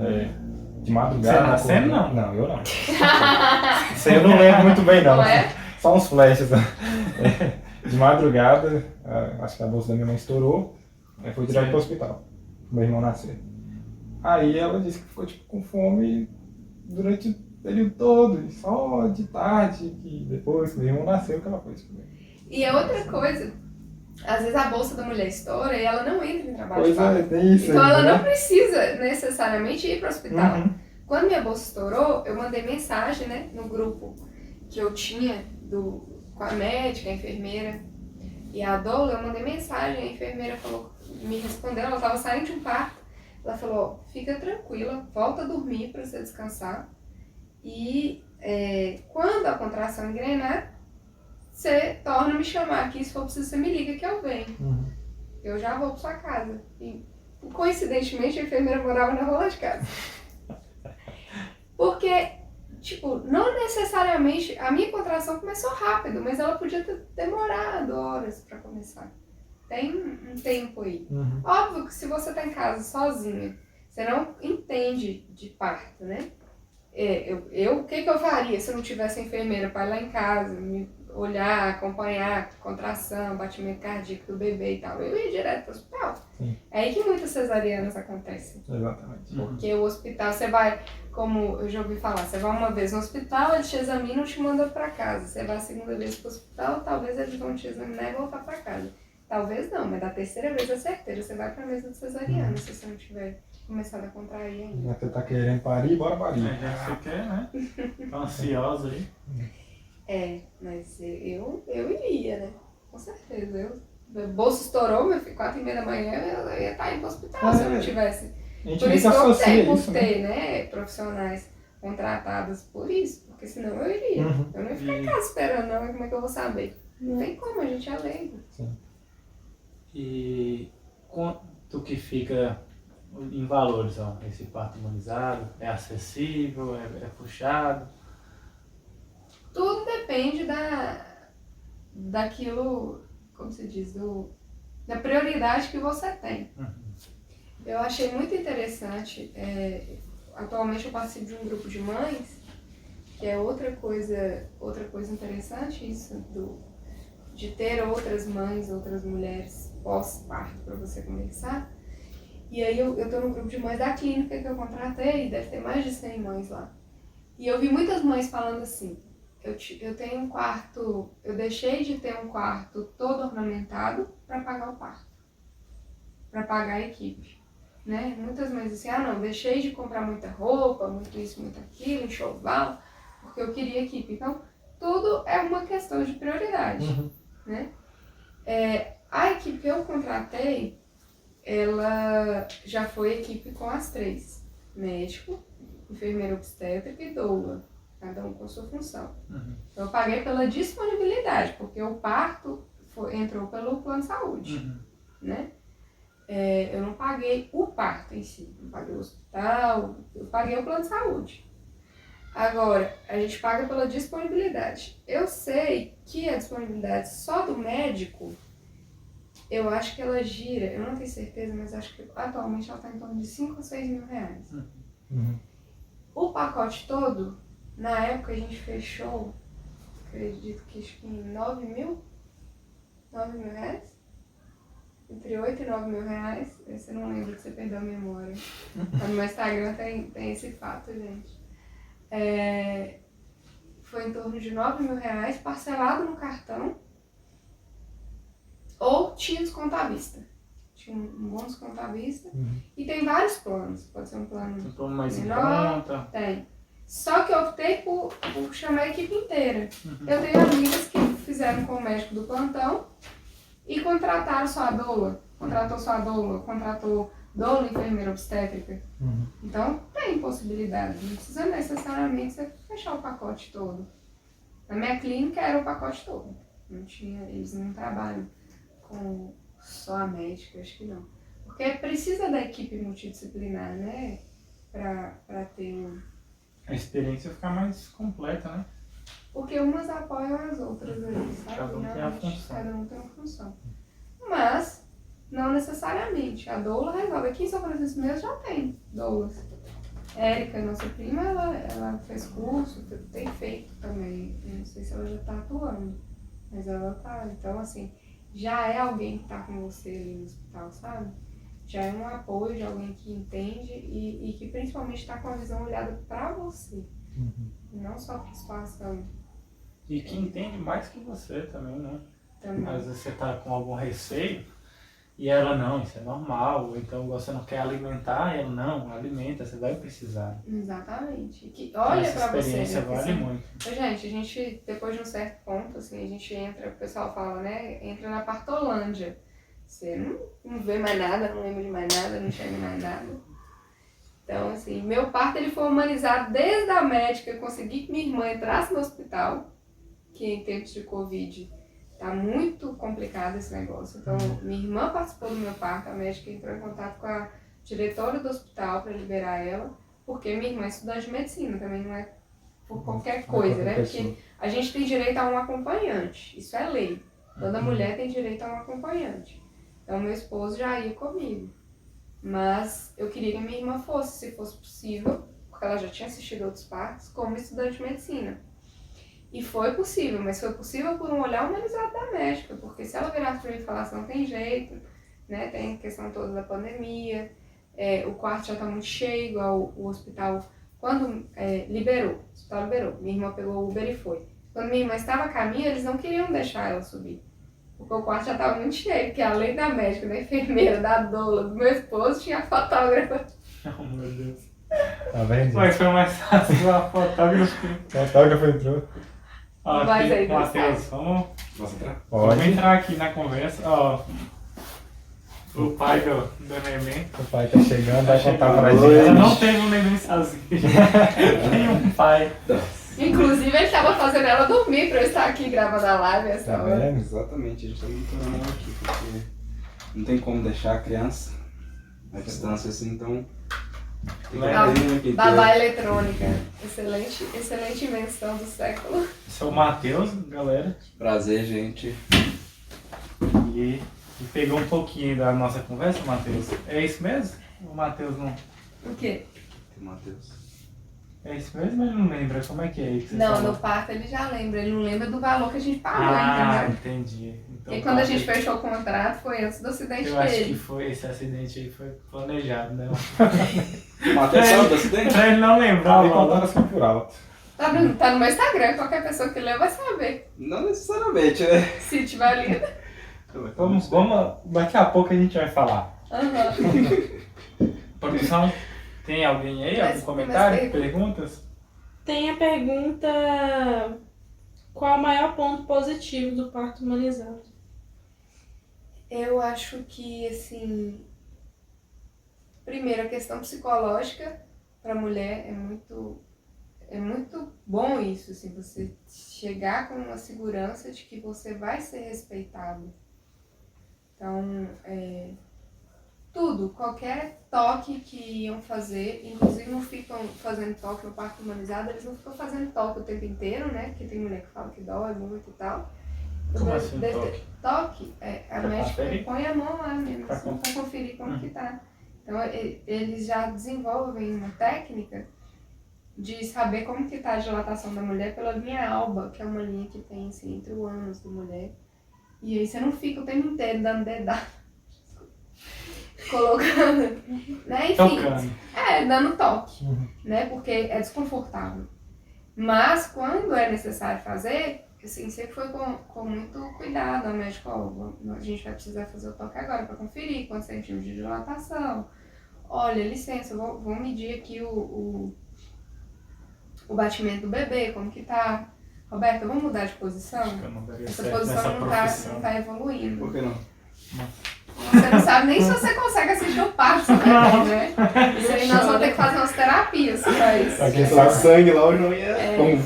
De madrugada. Você nascendo, não? Não, eu não. Isso aí eu não lembro muito bem, não. Não é? Só uns flashes. De madrugada, acho que a bolsa da minha mãe estourou, aí foi direto pro hospital. Meu irmão nasceu. Aí ela disse que ficou tipo, com fome durante o período todo, e só de tarde, que depois que meu irmão nasceu, que ela foi comer. E a outra coisa, às vezes a bolsa da mulher estoura e ela não entra em trabalho de Pois parto. é, tem isso. Então aí, ela né? não precisa necessariamente ir para o hospital. Quando minha bolsa estourou, eu mandei mensagem, né, no grupo que eu tinha com a médica, a enfermeira e a doula, eu mandei mensagem, a enfermeira me respondeu, ela estava saindo de um parto. Ela falou, fica tranquila, volta a dormir para você descansar. E quando a contração engrenar, você torna a me chamar aqui, se for preciso você me liga que eu venho. Eu já vou para sua casa. E coincidentemente a enfermeira morava na rua de casa. Porque, tipo, não necessariamente, a minha contração começou rápido, mas ela podia ter demorado horas para começar. Tem um tempo aí. Óbvio que se você tá em casa sozinha, você não entende de parto, né? O que eu faria se eu não tivesse enfermeira para ir lá em casa, me olhar, acompanhar contração, batimento cardíaco do bebê e tal? Eu ia direto pro hospital. Sim. É aí que muitas cesarianas acontecem. Exatamente. Porque o hospital, você vai, como eu já ouvi falar, você vai uma vez no hospital, eles te examinam e te mandam para casa. Você vai a segunda vez pro hospital, talvez eles vão te examinar e voltar para casa. Talvez não, mas da terceira vez é certeiro, você vai pra mesa de cesariana, se você não tiver começado a contrair ainda. Você tá querendo parir, bora parir. Já você quer, né? Tá ansiosa aí. Mas eu iria, né? Com certeza. Meu bolso estourou, meu filho, 4h30 da manhã, eu ia estar indo pro hospital se eu não tivesse. A gente Por nem isso que eu associa optei por isso, ter, né, profissionais contratados por isso, porque senão eu iria. Eu não ia ficar em casa esperando, não, como é que eu vou saber? Não tem como, a gente é leigo. Sim. E quanto que fica em valores, ó, esse parto humanizado? É acessível? É puxado? Tudo depende daquilo, como se diz, da prioridade que você tem. Eu achei muito interessante, atualmente eu participo de um grupo de mães, que é outra coisa interessante, isso de ter outras mães, outras mulheres pós-parto para você conversar. E aí eu tô no grupo de mães da clínica que eu contratei, deve ter mais de 100 mães lá. E eu vi muitas mães falando assim, eu tenho um quarto, eu deixei de ter um quarto todo ornamentado para pagar o parto, para pagar a equipe. Né? Muitas mães dizem assim, não, deixei de comprar muita roupa, muito isso, muito aquilo, enxoval, porque eu queria equipe. Então, tudo é uma questão de prioridade. Né? A equipe que eu contratei, ela já foi equipe com as 3. Médico, enfermeira obstétrica e doula. Cada um com sua função. Então eu paguei pela disponibilidade, porque o parto entrou pelo plano de saúde, Uhum. né? Eu não paguei o parto em si, não paguei o hospital, eu paguei o plano de saúde. Agora, a gente paga pela disponibilidade. Eu sei que a disponibilidade só do médico, eu acho que ela gira, eu não tenho certeza, mas acho que atualmente ela está em torno de 5 ou 6 mil reais. Uhum. O pacote todo, na época a gente fechou, acredito que acho que em 9 mil reais. Entre 8 e 9 mil reais. Esse eu não lembro que você perdeu a memória. Mas no meu Instagram tem esse fato, gente. Foi em torno de 9 mil reais, parcelado no cartão. Ou tinha desconto à vista. Tinha um bom desconto à vista. Uhum. E tem vários planos. Pode ser um plano Tem como mais em menor. conta. Tem. Só que eu optei por chamar a equipe inteira. Uhum. Eu tenho amigas que fizeram com o médico do plantão e contrataram só a doula. Contratou doula, enfermeira obstétrica. Uhum. Então tem possibilidade. Não precisa necessariamente você fechar o pacote todo. Na minha clínica era o pacote todo. Não tinha, eles não trabalham com só a médica, acho que não. Porque precisa da equipe multidisciplinar, né? Pra ter A experiência fica mais completa, né? Porque umas apoiam as outras ali, sabe? Cada um tem a Realmente, função. cada um tem uma função. Mas, não necessariamente. A doula resolve. Aqui em São Francisco mesmo já tem doulas. Érica, nossa prima, ela fez curso, tem feito também. Eu não sei se ela já está atuando, mas ela tá. Então, assim, já é alguém que está com você ali no hospital, sabe? Já é um apoio de alguém que entende e que principalmente está com a visão olhada para você. Uhum. Não só para a situação E que entende mais que você também, né? também. Às vezes você tá com algum receio e ela não, isso é normal. Ou então você não quer alimentar e ela não, alimenta, você vai precisar. Exatamente. Que olha Essa pra você. experiência Né? vale Assim, muito. gente, a gente, depois de um certo ponto, assim, a gente entra, o pessoal fala, né? Entra na partolândia. Você não vê mais nada, não lembra de mais nada, não enxerga mais nada. Então, assim, meu parto ele foi humanizado desde a médica. Eu consegui que minha irmã entrasse no hospital, que em tempos de Covid tá muito complicado esse negócio. Então, minha irmã participou do meu parto, a médica entrou em contato com a diretora do hospital para liberar ela, porque minha irmã é estudante de medicina, também não é por qualquer coisa, né? Porque a gente tem direito a um acompanhante, isso é lei. Toda mulher tem direito a um acompanhante. Então, meu esposo já ia comigo. Mas eu queria que minha irmã fosse, se fosse possível, porque ela já tinha assistido outros partos, como estudante de medicina. E foi possível, mas foi possível por um olhar humanizado da médica, porque se ela virasse para mim e falasse, não tem jeito, né, tem a questão toda da pandemia, o quarto já está muito cheio, igual o hospital, quando liberou, o hospital liberou, minha irmã pegou o Uber e foi. Quando minha irmã estava a caminho, eles não queriam deixar ela subir, porque o quarto já estava muito cheio, porque além da médica, da enfermeira, da doula, do meu esposo, tinha a fotógrafa. Oh, meu Deus. Tá vendo? Mas foi mais fácil a fotógrafa. O fotógrafo entrou. Ó, Mas aqui, aí deu Matheus, certo. vamos Pode. entrar aqui na conversa. Ó, o pai do neném. O pai tá chegando, vai contar pra Ela gente. não teve um neném sozinho. Tem um pai. Inclusive, ele estava fazendo ela dormir para eu estar aqui gravando a live essa Tá hora. vendo? Exatamente, a gente tá monitorando ela aqui, porque não tem como deixar a criança à distância assim, então tem que Legal. abrir o tempo Babá inteiro. eletrônica. Excelente invenção do século. Esse é o Matheus, galera. Prazer, gente. E pegou um pouquinho da nossa conversa, Matheus. É isso mesmo? O Matheus não. O quê? Tem Matheus. É isso mesmo? Ele não lembra como é que é aí que você Não, falou? no parto ele já lembra. Ele não lembra do valor que a gente pagou, Ah, entendeu? entendi. Então, Porque quando a gente tá, fechou o contrato foi antes do acidente eu acho que dele. foi esse acidente aí foi planejado, né? Matheus sabe do acidente? Pra ele não lembrar Ele o contando valor. assim por alto. Tá no meu Instagram, qualquer pessoa que lê vai saber. Não necessariamente, né? Se tiver lido. Vamos, daqui a pouco a gente vai falar. Aham. Produção, tem alguém aí? Mas Algum tem comentário? mais Perguntas? Tem a pergunta: qual o maior ponto positivo do parto humanizado? Eu acho que, assim, primeiro, a questão psicológica para a mulher é muito bom isso, assim, você chegar com uma segurança de que você vai ser respeitado. Então, tudo, qualquer toque que iam fazer, inclusive não ficam fazendo toque no parto humanizado, eles não ficam fazendo toque o tempo inteiro, né? Porque tem mulher que fala que dói muito e tal. Como assim, toque? Toque, a médica conferir? põe a mão lá mesmo, Pra assim, pra conferir como que tá. Então, eles já desenvolvem uma técnica de saber como que tá a dilatação da mulher pela linha alba, que é uma linha que tem, assim, entre o ânus da mulher. E aí você não fica o tempo inteiro dando dedada. Colocando, né? Enfim, Tocando. dando toque, né? Porque é desconfortável. Mas quando é necessário fazer, assim, sempre foi com muito cuidado. A médica, a gente vai precisar fazer o toque agora para conferir quantos centímetros de dilatação. Olha, licença, vou medir aqui o batimento do bebê, como que tá. Roberta, vamos mudar de posição? Acho que eu não daria Essa certo nessa posição não profissão. tá evoluindo. Por que não? Você não sabe nem se você consegue assistir o parto, né? Isso aí nós vamos ter que fazer umas terapias pra isso. Pra quem Só sabe, sangue lá, eu não ia...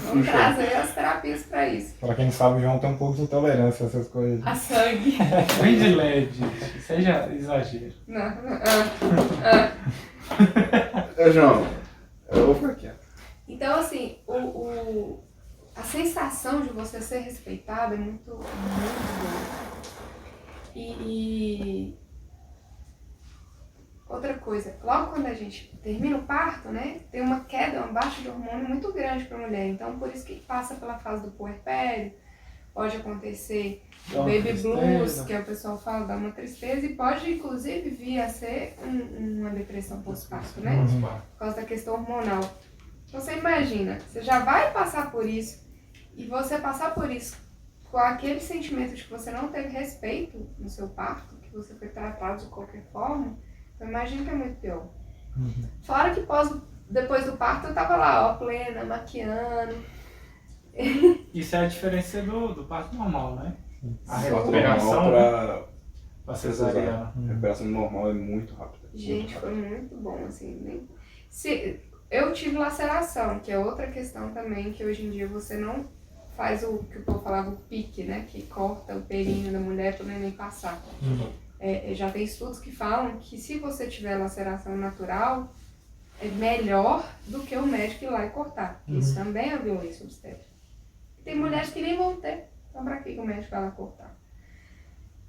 Vamos trazer as terapias pra isso. pra quem sabe, o João tem um pouco de intolerância a essas coisas. A sangue. Bem de leve, gente. Seja exagero. Não. Ô, João, eu vou ficar quieto. Então, assim, a sensação de você ser respeitado é muito boa. E outra coisa, logo quando a gente termina o parto, né, tem uma queda, uma baixa de hormônio muito grande para a mulher. Então, por isso que passa pela fase do puerpério, pode acontecer o Dá uma baby tristeza. blues, que o pessoal fala, dá uma tristeza, e pode, inclusive, vir a ser uma depressão pós-parto, né? Por causa da questão hormonal. Você imagina, você já vai passar por isso, e você passar por isso com aquele sentimento de que você não teve respeito no seu parto, que você foi tratado de qualquer forma, eu imagino que é muito pior. Fora que depois do parto eu tava lá, plena, maquiando. Isso é a diferença do parto normal, né? A Parto recuperação normal pra cesariana. A recuperação normal é muito rápida. Gente, foi muito bom, assim. Eu tive laceração, que é outra questão também, que hoje em dia você não faz o que o povo falava, o pique, né? Que corta o períneo da mulher para o neném passar. Já tem estudos que falam que se você tiver laceração natural, é melhor do que o médico ir lá e cortar. Isso também é violência obstétrica. Tem mulheres que nem vão ter, então pra que o médico vai lá cortar?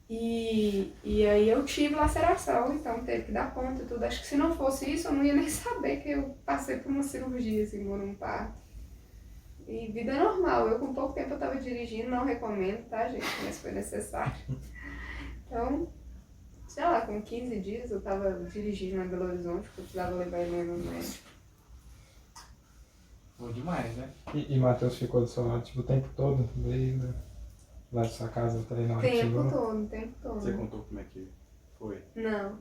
E aí eu tive laceração, então teve que dar ponto e tudo. Acho que se não fosse isso, eu não ia nem saber que eu passei por uma cirurgia, assim, por um parto. E vida normal, eu com pouco tempo eu tava dirigindo, não recomendo, tá, gente? Mas foi necessário. Então, sei lá, com 15 dias eu tava dirigindo em Belo Horizonte, porque eu precisava levar ele no médico. Bom demais, né? E Matheus ficou do seu lado, tipo, o tempo todo, desde lá de sua casa até aí na hora que chegou? O tempo todo. Você contou como é que foi? Não.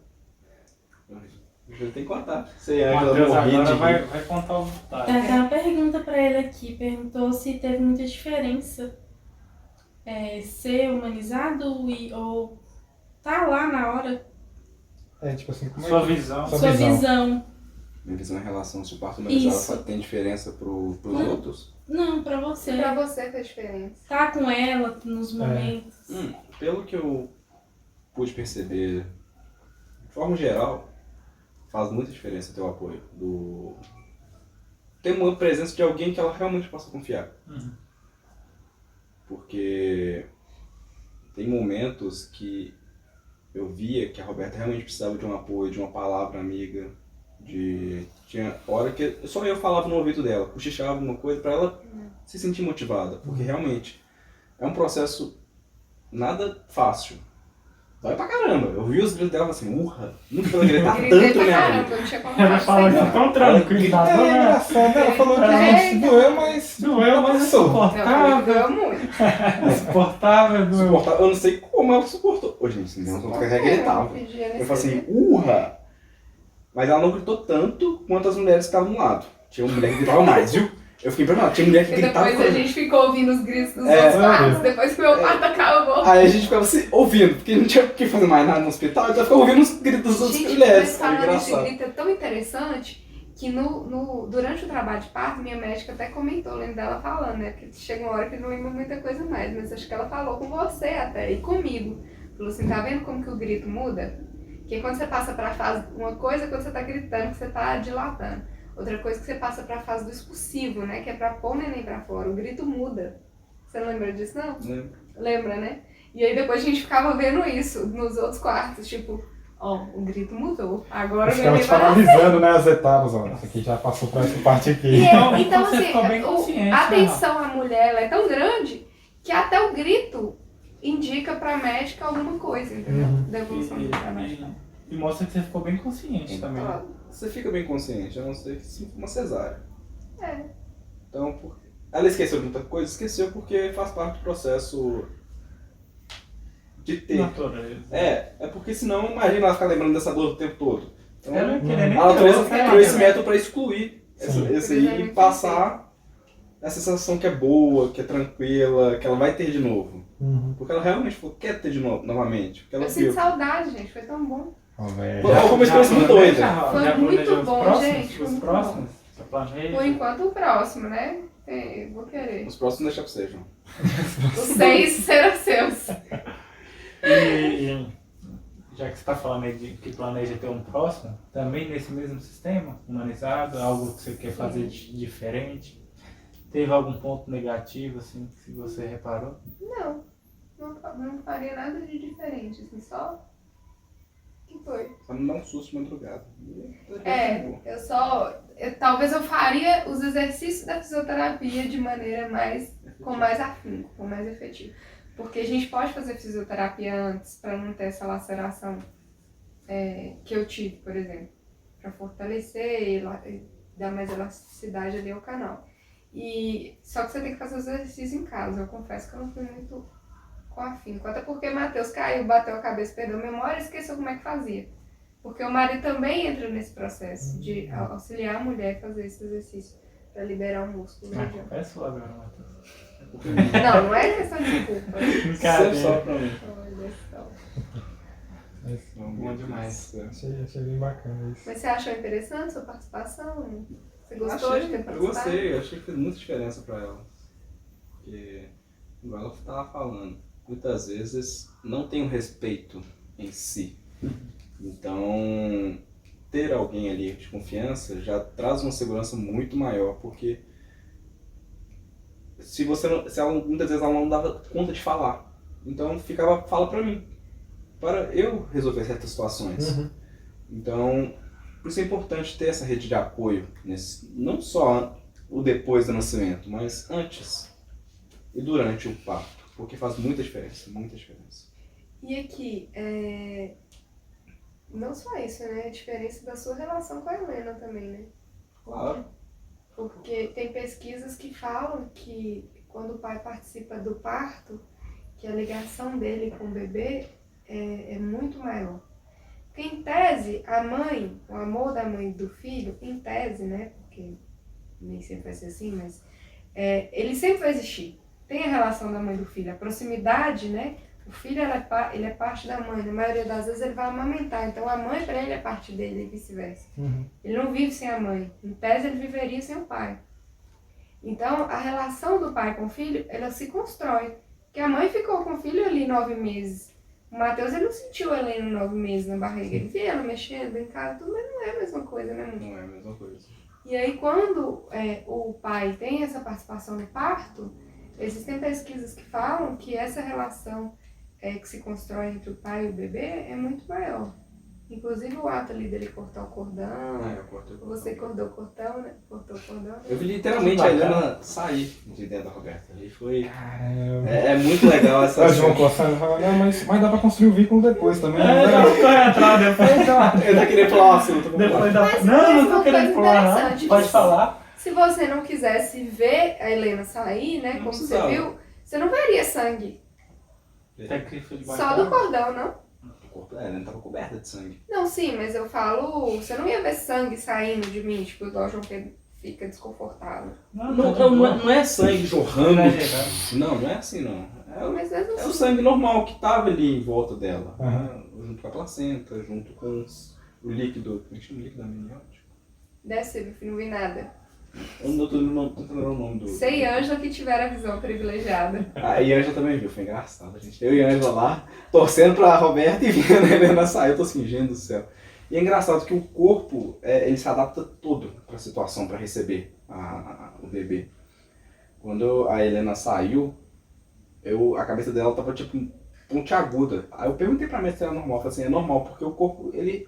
Eu tenho que contar. Você O é Matheus agora de vai contar o detalhe. Tem até uma pergunta pra ele aqui. Perguntou se teve muita diferença ser humanizado ou tá lá na hora. Tipo assim, como Sua é que... visão. Sua visão. Minha visão em relação se o parto humanizado Isso. tem diferença pros outros? Não, pra você. Pra você fez diferença. Tá com ela nos momentos. Pelo que eu pude perceber, de forma geral, faz muita diferença ter o apoio ter uma presença de alguém que ela realmente possa confiar. Porque tem momentos que eu via que a Roberta realmente precisava de um apoio, de uma palavra amiga, tinha hora que só eu falava no ouvido dela, cochichava alguma coisa pra ela se sentir motivada, porque realmente é um processo nada fácil. Dói pra caramba. Eu vi os gritos dela assim, nunca ela gritar tanto Gritei pra na minha caramba, vida. eu não tinha como Ela fala assim, tão tranquilidade, É né? engraçado, ela falou que gente, doeu, mas passou. Doeu muito. Suportável. Eu não sei como ela suportou. Ô, gente, não consegue gritar. Eu falei assim, Mas ela não gritou tanto quanto as mulheres que estavam do lado. Tinha uma mulher que gritava mais, viu? Eu fiquei impressionado. Tinha mulher que E gritava. depois a gente ficou ouvindo os gritos dos outros partos, depois que o meu parto acabou. Aí a gente ficava assim, ouvindo, porque não tinha o que fazer mais nada no hospital, então ficava ouvindo os gritos das outras Gente, mulheres. mas Foi falando de engraçado. grito é tão interessante que durante o trabalho de parto, minha médica até comentou, lembro dela falando, né? Porque chega uma hora que não lembra muita coisa mais, mas acho que ela falou com você até, e comigo. Falou assim, tá vendo como que o grito muda? Que quando você passa pra fase, uma coisa é quando você tá gritando, que você tá dilatando. Outra coisa é que você passa pra fase do expulsivo, né? Que é pra pôr o neném pra fora. O grito muda. Você não lembra disso, não? Lembro. Lembra, né? E aí depois a gente ficava vendo isso nos outros quartos, tipo, ó, o grito mudou. Agora o Ficava neném te vai nascer. analisando, né, as etapas, ó. Isso aqui já passou por essa parte aqui. E Então, então você assim, ficou bem consciente, a né, atenção à mulher ela é tão grande que até o grito indica pra médica alguma coisa, entendeu? Uhum. Da evolução da médica. E mostra que você ficou bem consciente também. Claro. Você fica bem consciente, a não ser que se for uma cesárea. É. Então, ela esqueceu de muita coisa? Esqueceu porque faz parte do processo de ter. Natureza. É porque senão, imagina ela ficar lembrando dessa dor o tempo todo. Então, Ela não queria nem a natureza ter criou esse método para excluir Sim. esse aí e passar a sensação que é boa, que é tranquila, que ela vai ter de novo. Uhum. Porque ela realmente quer ter de novo, novamente. Porque ela Eu sinto viu. saudade, gente, foi tão bom. Ó, velho. Pô, foi uma experiência muito doida. Foi Já muito planejou os bom, próximos? gente, foi Os muito próximos? Você planeja? Por enquanto o próximo, né? Eu vou querer. Os próximos deixa pra você, João. Os 6 serão seus. E já que você está falando aí de que planeja ter um próximo, também nesse mesmo sistema, humanizado, algo que você quer fazer de diferente? Teve algum ponto negativo, assim, que você reparou? Não faria nada de diferente, assim, só. O que foi? Só não dá um susto de madrugada. Talvez eu faria os exercícios da fisioterapia de maneira com mais afinco, com mais efetivo. Porque a gente pode fazer fisioterapia antes para não ter essa laceração que eu tive, por exemplo. Para fortalecer e dar mais elasticidade ali ao canal. Só que você tem que fazer os exercícios em casa. Eu confesso que eu não fui muito com afinco. Até porque Matheus caiu, bateu a cabeça, perdeu a memória e esqueceu como é que fazia. Porque o marido também entra nesse processo de auxiliar a mulher a fazer esse exercício para liberar o músculo. É sua agora, Matheus. Não é questão de culpa. Sempre só pra mim. Olha só. Bom demais. Achei bem bacana isso. Mas você achou interessante sua participação? Você gostou de ter Eu participado? gostei, eu achei que fez muita diferença pra ela. Porque, igual ela estava falando, muitas vezes não tem o respeito em si. Então, ter alguém ali de confiança já traz uma segurança muito maior, porque muitas vezes ela não dava conta de falar. Então fala pra mim, para eu resolver certas situações. Uhum. Então, por isso é importante ter essa rede de apoio, não só o depois do nascimento, mas antes e durante o parto, porque faz muita diferença, muita diferença. E aqui, não só isso, né? A diferença da sua relação com a Helena também, né? Claro. Porque tem pesquisas que falam que quando o pai participa do parto, que a ligação dele com o bebê é muito maior. Porque em tese, a mãe, o amor da mãe e do filho, em tese, né? Porque nem sempre vai ser assim, mas ele sempre vai existir. Tem a relação da mãe e do filho, a proximidade, né? O filho ele é parte da mãe, na maioria das vezes ele vai amamentar, então a mãe para ele é parte dele e vice-versa. Uhum. Ele não vive sem a mãe, em tese ele viveria sem o pai. Então a relação do pai com o filho, ela se constrói. Porque a mãe ficou com o filho ali 9 meses. O Matheus ele não sentiu a Helena 9 meses na barriga, ele via ela mexendo, brincando, tudo, mas não é a mesma coisa, né, mãe? Não é a mesma coisa. E aí quando o pai tem essa participação no parto, existem pesquisas que falam que essa relação que se constrói entre o pai e o bebê é muito maior. Inclusive o ato ali dele cortar o cordão, Eu cortei o cordão. você cortou o cordão, né? Cortou o cordão. Eu vi literalmente a Helena sair de dentro da Roberta. E foi... Caramba. É muito legal essa O João coçando e falando, não, mas dá pra construir o vínculo depois também. né? Corre atrás depois, Eu não queria falar o assunto. depois da... Mas Não tô uma querendo coisa falar, não. interessante, Pode isso. falar. Se você não quisesse ver a Helena sair, né? Não Como você precisava. viu, você não veria sangue. Tem que foi de Só do cordão, não? A Helena tava coberta de sangue. Não, sim, mas eu falo, você não ia ver sangue saindo de mim, tipo, igual o João Pedro fica desconfortável. Não é sangue jorrando. Não, Não é assim não. Mas mesmo É o assim, sangue normal que tava ali em volta dela. Uhum. Junto com a placenta, junto com o líquido. Como é que chama o líquido amniótico? Desce, meu filho, não vi nada. Eu não tô lembrando o nome do... Você e Ângela que tiveram a visão privilegiada. Ah, e a Ângela também viu, foi engraçado, gente. Eu e a Ângela lá, torcendo pra Roberta e vendo a Helena sair, eu tô assim, gente do céu. E é engraçado que o corpo, ele se adapta todo pra situação, pra receber o bebê. Quando a Helena saiu, a cabeça dela tava tipo pontiaguda. Aí eu perguntei pra médica se era normal, eu falei assim, é normal, porque o corpo, ele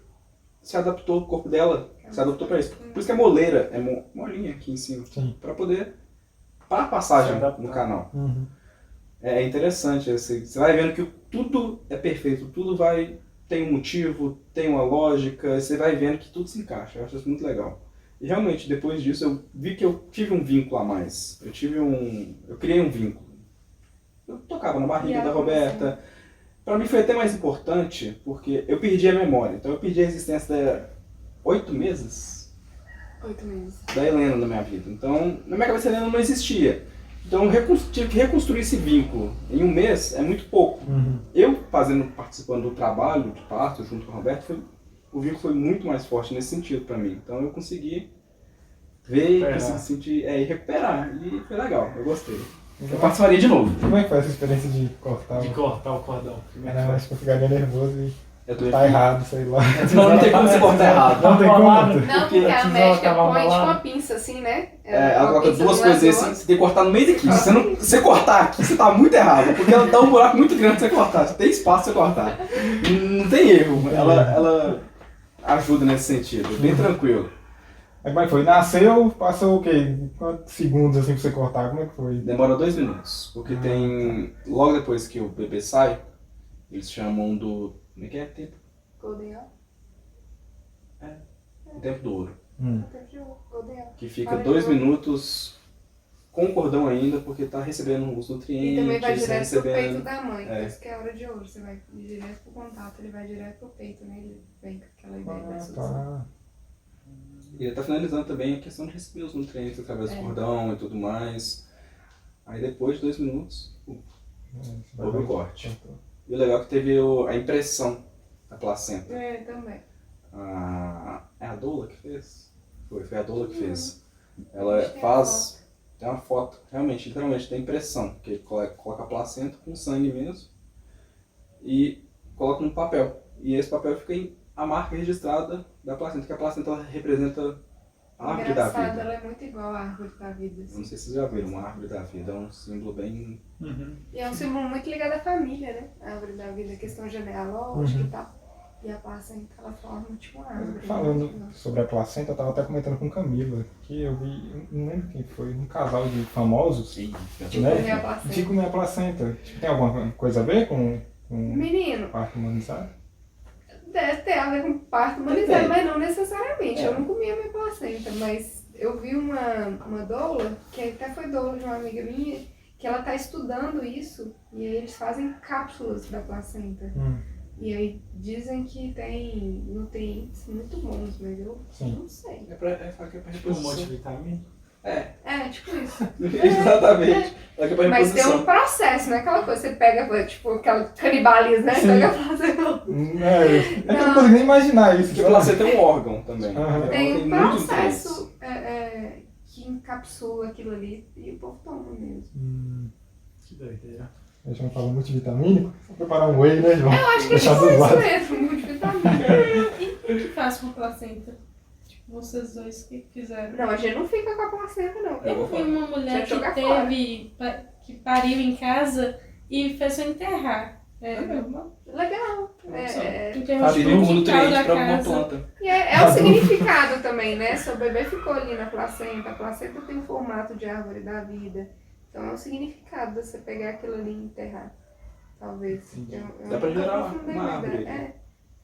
se adaptou, o corpo dela se adaptou pra isso. Por isso que a moleira é molinha aqui em cima, Sim. pra poder, para a passagem Se adaptar. no canal. Uhum. É interessante, você vai vendo que tudo é perfeito, tudo tem um motivo, tem uma lógica, você vai vendo que tudo se encaixa, eu acho isso muito legal. E realmente, depois disso, eu vi que eu tive um vínculo a mais, eu criei um vínculo. Eu tocava na barriga da Roberta, pra mim foi até mais importante, porque eu perdi a memória, então eu perdi a existência de 8 meses 8 meses. da Helena na minha vida, então na minha cabeça a Helena não existia. Então eu tive que reconstruir esse vínculo. Em um mês é muito pouco. Uhum. Eu participando do trabalho de parto junto com o Roberto, o vínculo foi muito mais forte nesse sentido pra mim. Então eu consegui ver, consegui sentir e recuperar. E foi legal, eu gostei. Eu participaria de novo. Como é que foi essa experiência de cortar? De cortar o cordão. Eu acho que eu ficaria nervoso e Eu tô tá errado, sei lá. Não tem como você cortar errado. Não tem como. Não, porque a tesoura médica tava põe tipo abalada. uma pinça assim, né? Ela Uma coloca pinça duas do coisas lado do assim, você tem que cortar no meio daqui. Se você cortar aqui, você tá muito errado. Porque ela dá um buraco muito grande pra você cortar. Você tem espaço pra você cortar. Não tem erro. Ela ajuda nesse sentido. Bem tranquilo. Aí como é que foi? Nasceu, passou o quê? Quantos segundos assim pra você cortar? Como é que foi? Demora 2 minutos. Porque tem... Logo depois que o bebê sai, eles chamam do... Como é que é? Tempo? Golden Hour? Tempo do ouro. Golden Hour. Que fica 2 minutos com o cordão ainda, porque tá recebendo os nutrientes. E também vai direto pro recebendo... peito da mãe, por É. isso que é a hora de ouro. Você vai direto pro contato, ele vai direto pro peito, né? Ele vem com aquela ideia da sucção. Tá. E ele tá finalizando também a questão de receber os nutrientes através do cordão e tudo mais. Aí depois de 2 minutos, houve o corte. E o legal é que teve a impressão da placenta. É, também. É a doula que fez? Foi a doula que fez. Ela faz... Tem uma foto, realmente, literalmente, tem impressão. Que ele coloca a placenta com sangue mesmo e coloca no papel. E esse papel fica a marca registrada da placenta, que a placenta ela representa a árvore da Engraçado, vida. ela é muito igual à árvore da vida. Eu Assim. não sei se vocês já viram, uma árvore da vida é um símbolo bem... E é um símbolo muito ligado à família, né? A árvore da vida, questão genealógica Uhum. e tal. E a placenta, ela forma tipo uma árvore. Falando sobre a placenta, eu tava até comentando com Camila, que eu vi, eu não lembro quem foi, um casal de famosos, Sim, De né? comer a placenta. De comer a placenta. Tipo, tem alguma coisa a ver com Menino, parto humanizado? deve ter a ver com parto humanizado, Tem. mas não necessariamente. É. Eu não comia minha placenta, mas eu vi uma doula, que até foi doula de uma amiga minha, que ela tá estudando isso, e aí eles fazem cápsulas da placenta. E aí dizem que tem nutrientes muito bons, mas eu Sim. não sei. É pra Tipo um reposição. multivitamina. É, tipo isso. Exatamente. É que é pra Mas tem reposição. um processo, não é aquela coisa, você pega, tipo, aquela canibalismo, né? Sim. Pega a placenta. Eu não consigo nem imaginar isso. Porque a sabe? placenta é um órgão também. Aham. Então, Tem um muito processo que encapsula aquilo ali e o povo toma mesmo. Que doideira. A gente não fala multivitamínico, só preparar um whey, né, João? Eu acho que é Deixar tipo do isso lado. mesmo, multivitamina. E o que faz com a placenta? Tipo, vocês dois que fizeram. Não, a gente não fica com a placenta, não. Eu vi uma mulher Deixa eu que jogar que pariu em casa e fez só enterrar. É normal. Legal. Enterrou Aderiu tipo, um no quintal nutriente da pra uma casa. planta. E é o significado também, né? Seu bebê ficou ali na placenta. A placenta tem o formato de árvore da vida. Então é o significado de você pegar aquilo ali e enterrar. Talvez. Entendi. Eu Dá pra nunca gerar aprofundei uma muito, árvore. né?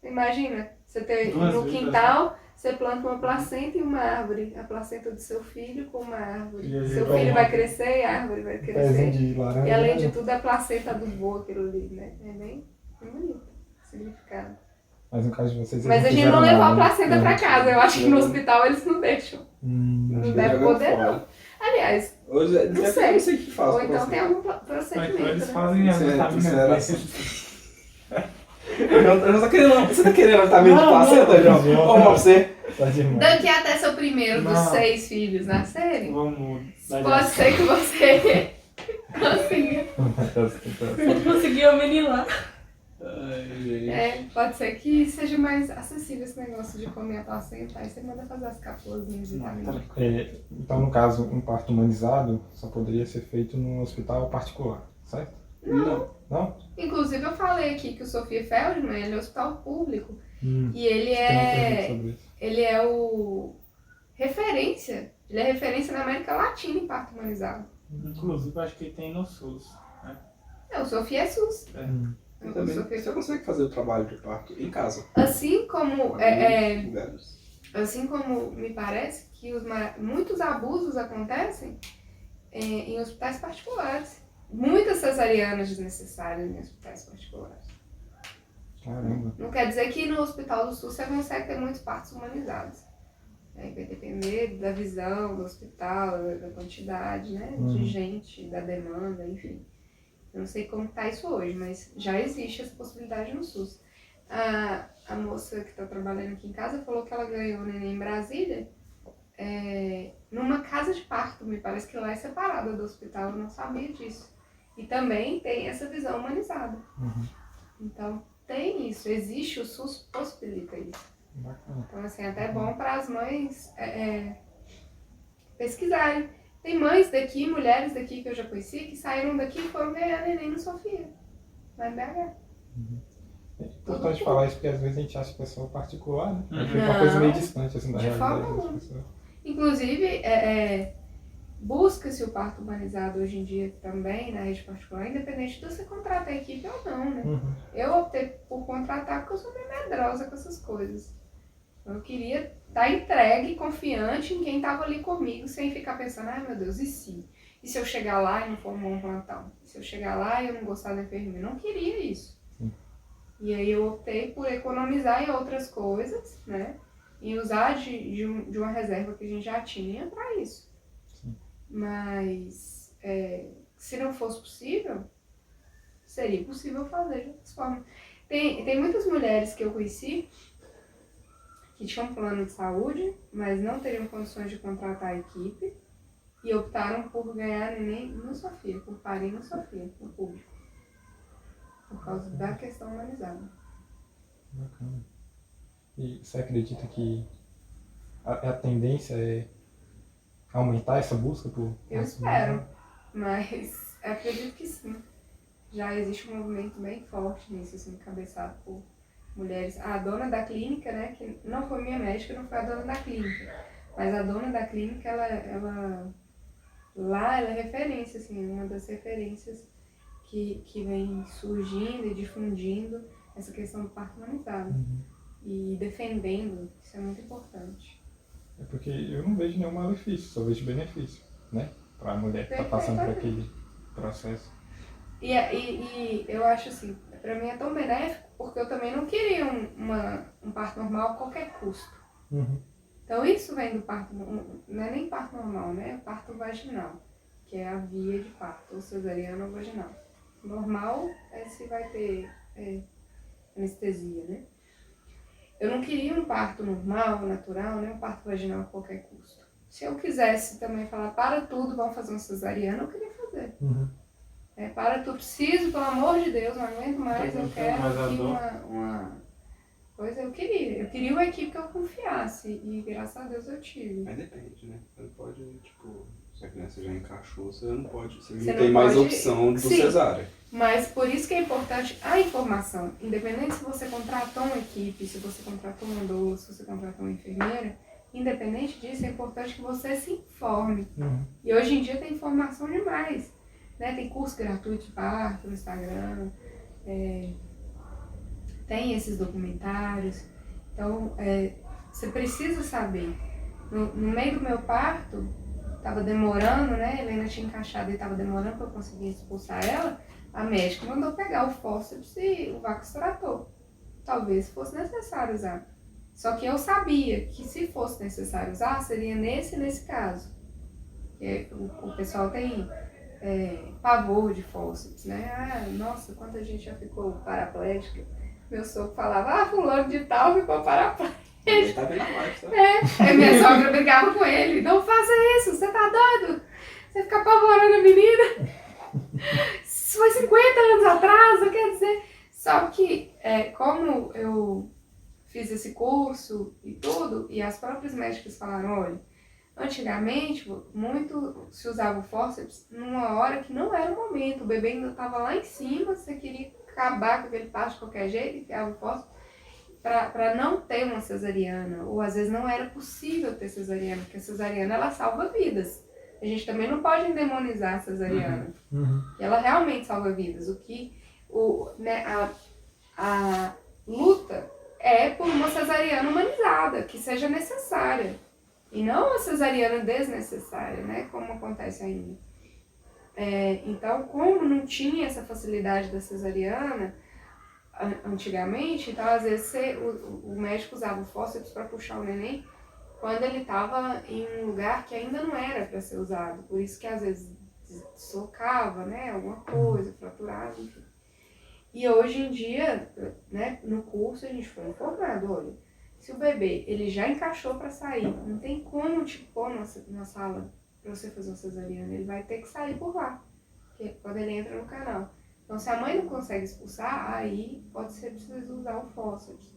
Imagina, você ter Duas no vidas, quintal, você planta uma placenta e uma árvore. A placenta do seu filho com uma árvore. E aí Seu vai filho uma- vai crescer e a árvore vai Pezinho crescer. de laranja. E além de né? tudo, a placenta adubou aquilo ali, né? É bem bonito o significado. Mas no caso de vocês, Mas a eles gente não fizeram levou a nada, né? placenta pra casa. Eu acho que no hospital eles não deixam. Não Acho que deve jogam poder, fora. não. Aliás, Hoje, Não deve- sei. eu não sei o que faz ou com então você. tem algum Então procedimento, eles né? fazem as Certo, vitaminas será? deles. Eu já tô querendo. Você tá querendo tratamento de Não, placenta, não, João? não. Vamos pra você. Tá demais. Daqui até seu primeiro dos Não. 6 filhos nascerem, Vamos dar pode ser que você consiga. Não conseguiu amenilar. Ai, gente. Pode ser que seja mais acessível esse negócio de comer a placenta. Aí você manda fazer as cápsulazinhas e tal. Então, no caso, um parto humanizado só poderia ser feito num hospital particular, certo? Não. Não? Inclusive eu falei aqui que o Sofia Feldman, ele é um hospital público. E ele Tem uma pergunta sobre isso. ele é o referência. Ele é referência na América Latina em parto humanizado. Inclusive, acho que tem no SUS. O Sofia é SUS. E O também, Sofia- você consegue fazer o trabalho de parto em casa. Assim como Em lugares. assim como me parece que muitos abusos acontecem em hospitais particulares. Muitas cesarianas desnecessárias em hospitais particulares. Caramba. Não quer dizer que no hospital do SUS você consegue ter muitos partos humanizados. Vai depender da visão do hospital, da quantidade, né, de gente, da demanda, enfim. Eu não sei como está isso hoje, mas já existe essa possibilidade no SUS. A moça que está trabalhando aqui em casa falou que ela ganhou o neném em Brasília, numa casa de parto. Me parece que lá é separada do hospital, eu não sabia disso. E também tem essa visão humanizada. Então, tem isso, existe, o SUS possibilita isso. Bacana. Então, assim, até é bom para as mães pesquisarem. Tem mães daqui, mulheres daqui que eu já conheci, que saíram daqui e foram ganhar neném no Sofia, lá em BH. É importante falar isso porque às vezes a gente acha que é só particular, né? Uhum. Fica uma coisa meio distante assim da De forma realidade das alguma. pessoas. Inclusive, busca-se o parto humanizado hoje em dia também na rede particular, independente de você contratar a equipe ou não, né? Eu optei por contratar porque eu sou meio medrosa com essas coisas. Eu queria estar entregue, confiante em quem estava ali comigo, sem ficar pensando, ai meu Deus, e se? E se eu chegar lá e não for um bom plantão? E se eu chegar lá e eu não gostar da enfermeira? Eu não queria isso. E aí eu optei por economizar em outras coisas, né? E usar de uma reserva que a gente já tinha para isso. Mas se não fosse possível, seria possível fazer de outras formas. Tem muitas mulheres que eu conheci que tinham plano de saúde, mas não teriam condições de contratar a equipe e optaram por ganhar neném no Sofia, por parir no Sofia, no público. Por causa da questão humanizada. Bacana. E você acredita que a tendência é aumentar essa busca por... Eu espero, mas acredito que sim. Já existe um movimento bem forte nisso, assim, encabeçado por mulheres. A dona da clínica, né, que não foi minha médica, não foi a dona da clínica, mas a dona da clínica, ela lá ela é referência, assim, uma das referências que vem surgindo e difundindo essa questão do parto humanizado. E defendendo, isso é muito importante. É porque eu não vejo nenhum malefício, só vejo benefício, né? Para a mulher que está passando por aquele processo. E eu acho assim, pra mim é tão benéfico, porque eu também não queria um parto normal a qualquer custo. Então isso vem do parto, não é nem parto normal, né? É parto vaginal, que é a via de parto, ou cesariana ou vaginal. Normal é se vai ter anestesia, né? Eu não queria um parto normal, natural, nem um parto vaginal a qualquer custo. Se eu quisesse também falar, para tudo, vamos fazer uma cesariana, eu queria fazer. Para tudo, preciso, pelo amor de Deus, não aguento mais, eu quero aqui uma coisa, eu queria uma equipe que eu confiasse, e graças a Deus eu tive. Mas depende, né? Você não pode, tipo, se a criança já encaixou, você não pode, você Você não tem não mais pode- opção do Sim. cesárea. Mas por isso que é importante a informação, independente se você contratou uma equipe, se você contratou uma doula, se você contratou uma enfermeira, independente disso, é importante que você se informe. E hoje em dia tem informação demais, né? Tem curso gratuito de parto no Instagram, tem esses documentários. Então, você precisa saber. No meio do meu parto, estava demorando, né? A Helena tinha encaixado e estava demorando para eu conseguir expulsar ela. A médica mandou pegar o fórceps e o vácuo extrator. Talvez fosse necessário usar. Só que eu sabia que se fosse necessário usar, seria nesse caso. O pessoal tem pavor de fórceps, né? Ah, nossa, quanta gente já ficou paraplégica meu sogro falava, fulano de tal ficou paraplégico. Ele tá vendo a live, tá? Aí minha sogra brigava com ele, não faça isso, você tá doido? Você fica apavorando a menina. Isso foi 50 anos atrás, não quer dizer... Só que, como eu fiz esse curso e tudo, e as próprias médicas falaram, olha, antigamente muito se usava o fórceps numa hora que não era o momento, o bebê ainda estava lá em cima, você queria acabar com aquele parto de qualquer jeito, enfiava o fórceps, para não ter uma cesariana, ou às vezes não era possível ter cesariana, porque a cesariana ela salva vidas. A gente também não pode endemonizar a cesariana. Ela realmente salva vidas. A luta é por uma cesariana humanizada, que seja necessária. E não uma cesariana desnecessária, né? Como acontece ainda. Então, como não tinha essa facilidade da cesariana antigamente, então às vezes o médico usava o fórceps para puxar o neném quando ele estava em um lugar que ainda não era para ser usado. Por isso que às vezes socava, né? Alguma coisa, fraturava, enfim. E hoje em dia, né, no curso a gente foi informado, olha, se o bebê ele já encaixou para sair, não tem como te pôr na sala para você fazer uma cesariana, ele vai ter que sair por lá, que é quando ele entra no canal. Então se a mãe não consegue expulsar, aí pode ser preciso usar o fórceps.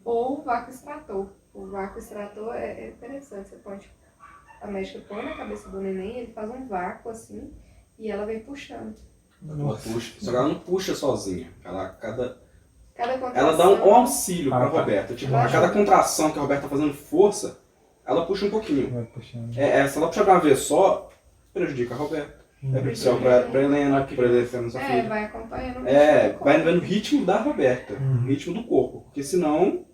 Ou o vácuo extrator. O vácuo extrator é interessante, você pode, a médica põe na cabeça do neném, ele faz um vácuo assim, e ela vem puxando. Ela puxa, só que ela não puxa sozinha. Cada contração, ela dá um auxílio pra tá. Roberta. Tipo, a cada contração que a Roberta tá fazendo força, ela puxa um pouquinho. Vai puxando. Se ela puxar de uma vez só, prejudica a Roberta. É prejudicial pra Helena, pra ele ficar na sua filha. vai acompanhando. Vai no ritmo da Roberta, no ritmo do corpo. Porque senão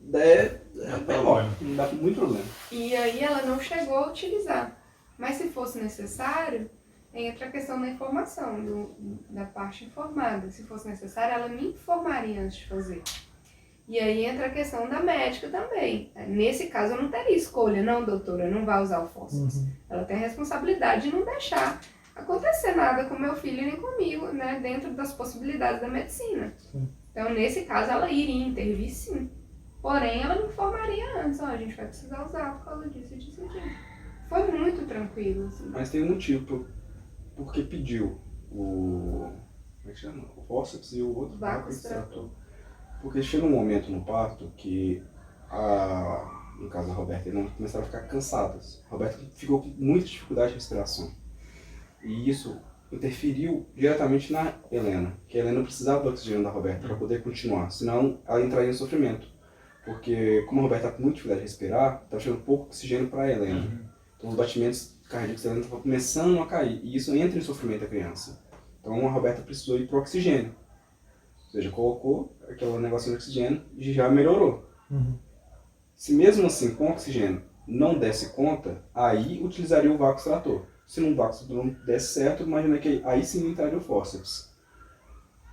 dá muito problema. E aí ela não chegou a utilizar. Mas se fosse necessário, entra a questão da informação, da parte informada. Se fosse necessário, ela me informaria antes de fazer. E aí entra a questão da médica também. Nesse caso, eu não teria escolha. Não, doutora, não vai usar o fórceps. Ela tem a responsabilidade de não deixar acontecer nada com meu filho nem comigo, né? Dentro das possibilidades da medicina. Então, nesse caso, ela iria intervir sim. Porém, ela me informaria antes. A gente vai precisar usar por causa disso e disso. Foi muito tranquilo. Assim. Mas tem um motivo porque pediu como é que chama? O fórceps e o outro vácuo extrator. Porque chega um momento no parto que, no caso da Roberta, eles começaram a ficar cansadas. A Roberta ficou com muita dificuldade de respiração. E isso interferiu diretamente na Helena, que a Helena precisava do oxigênio da Roberta para poder continuar, senão ela entraria em sofrimento. Porque como a Roberta está com muita dificuldade de respirar, estava chegando pouco oxigênio para a Helena. Então os batimentos cardíacos da Helena estavam começando a cair, e isso entra em sofrimento da criança. Então a Roberta precisou ir para o oxigênio. Ou seja, colocou aquele negocinho de oxigênio e já melhorou. Se mesmo assim, com oxigênio, não desse conta, aí utilizaria o vácuo extrator. Se o vácuo extrator não desse certo, imagina que aí sim entraria o fórceps.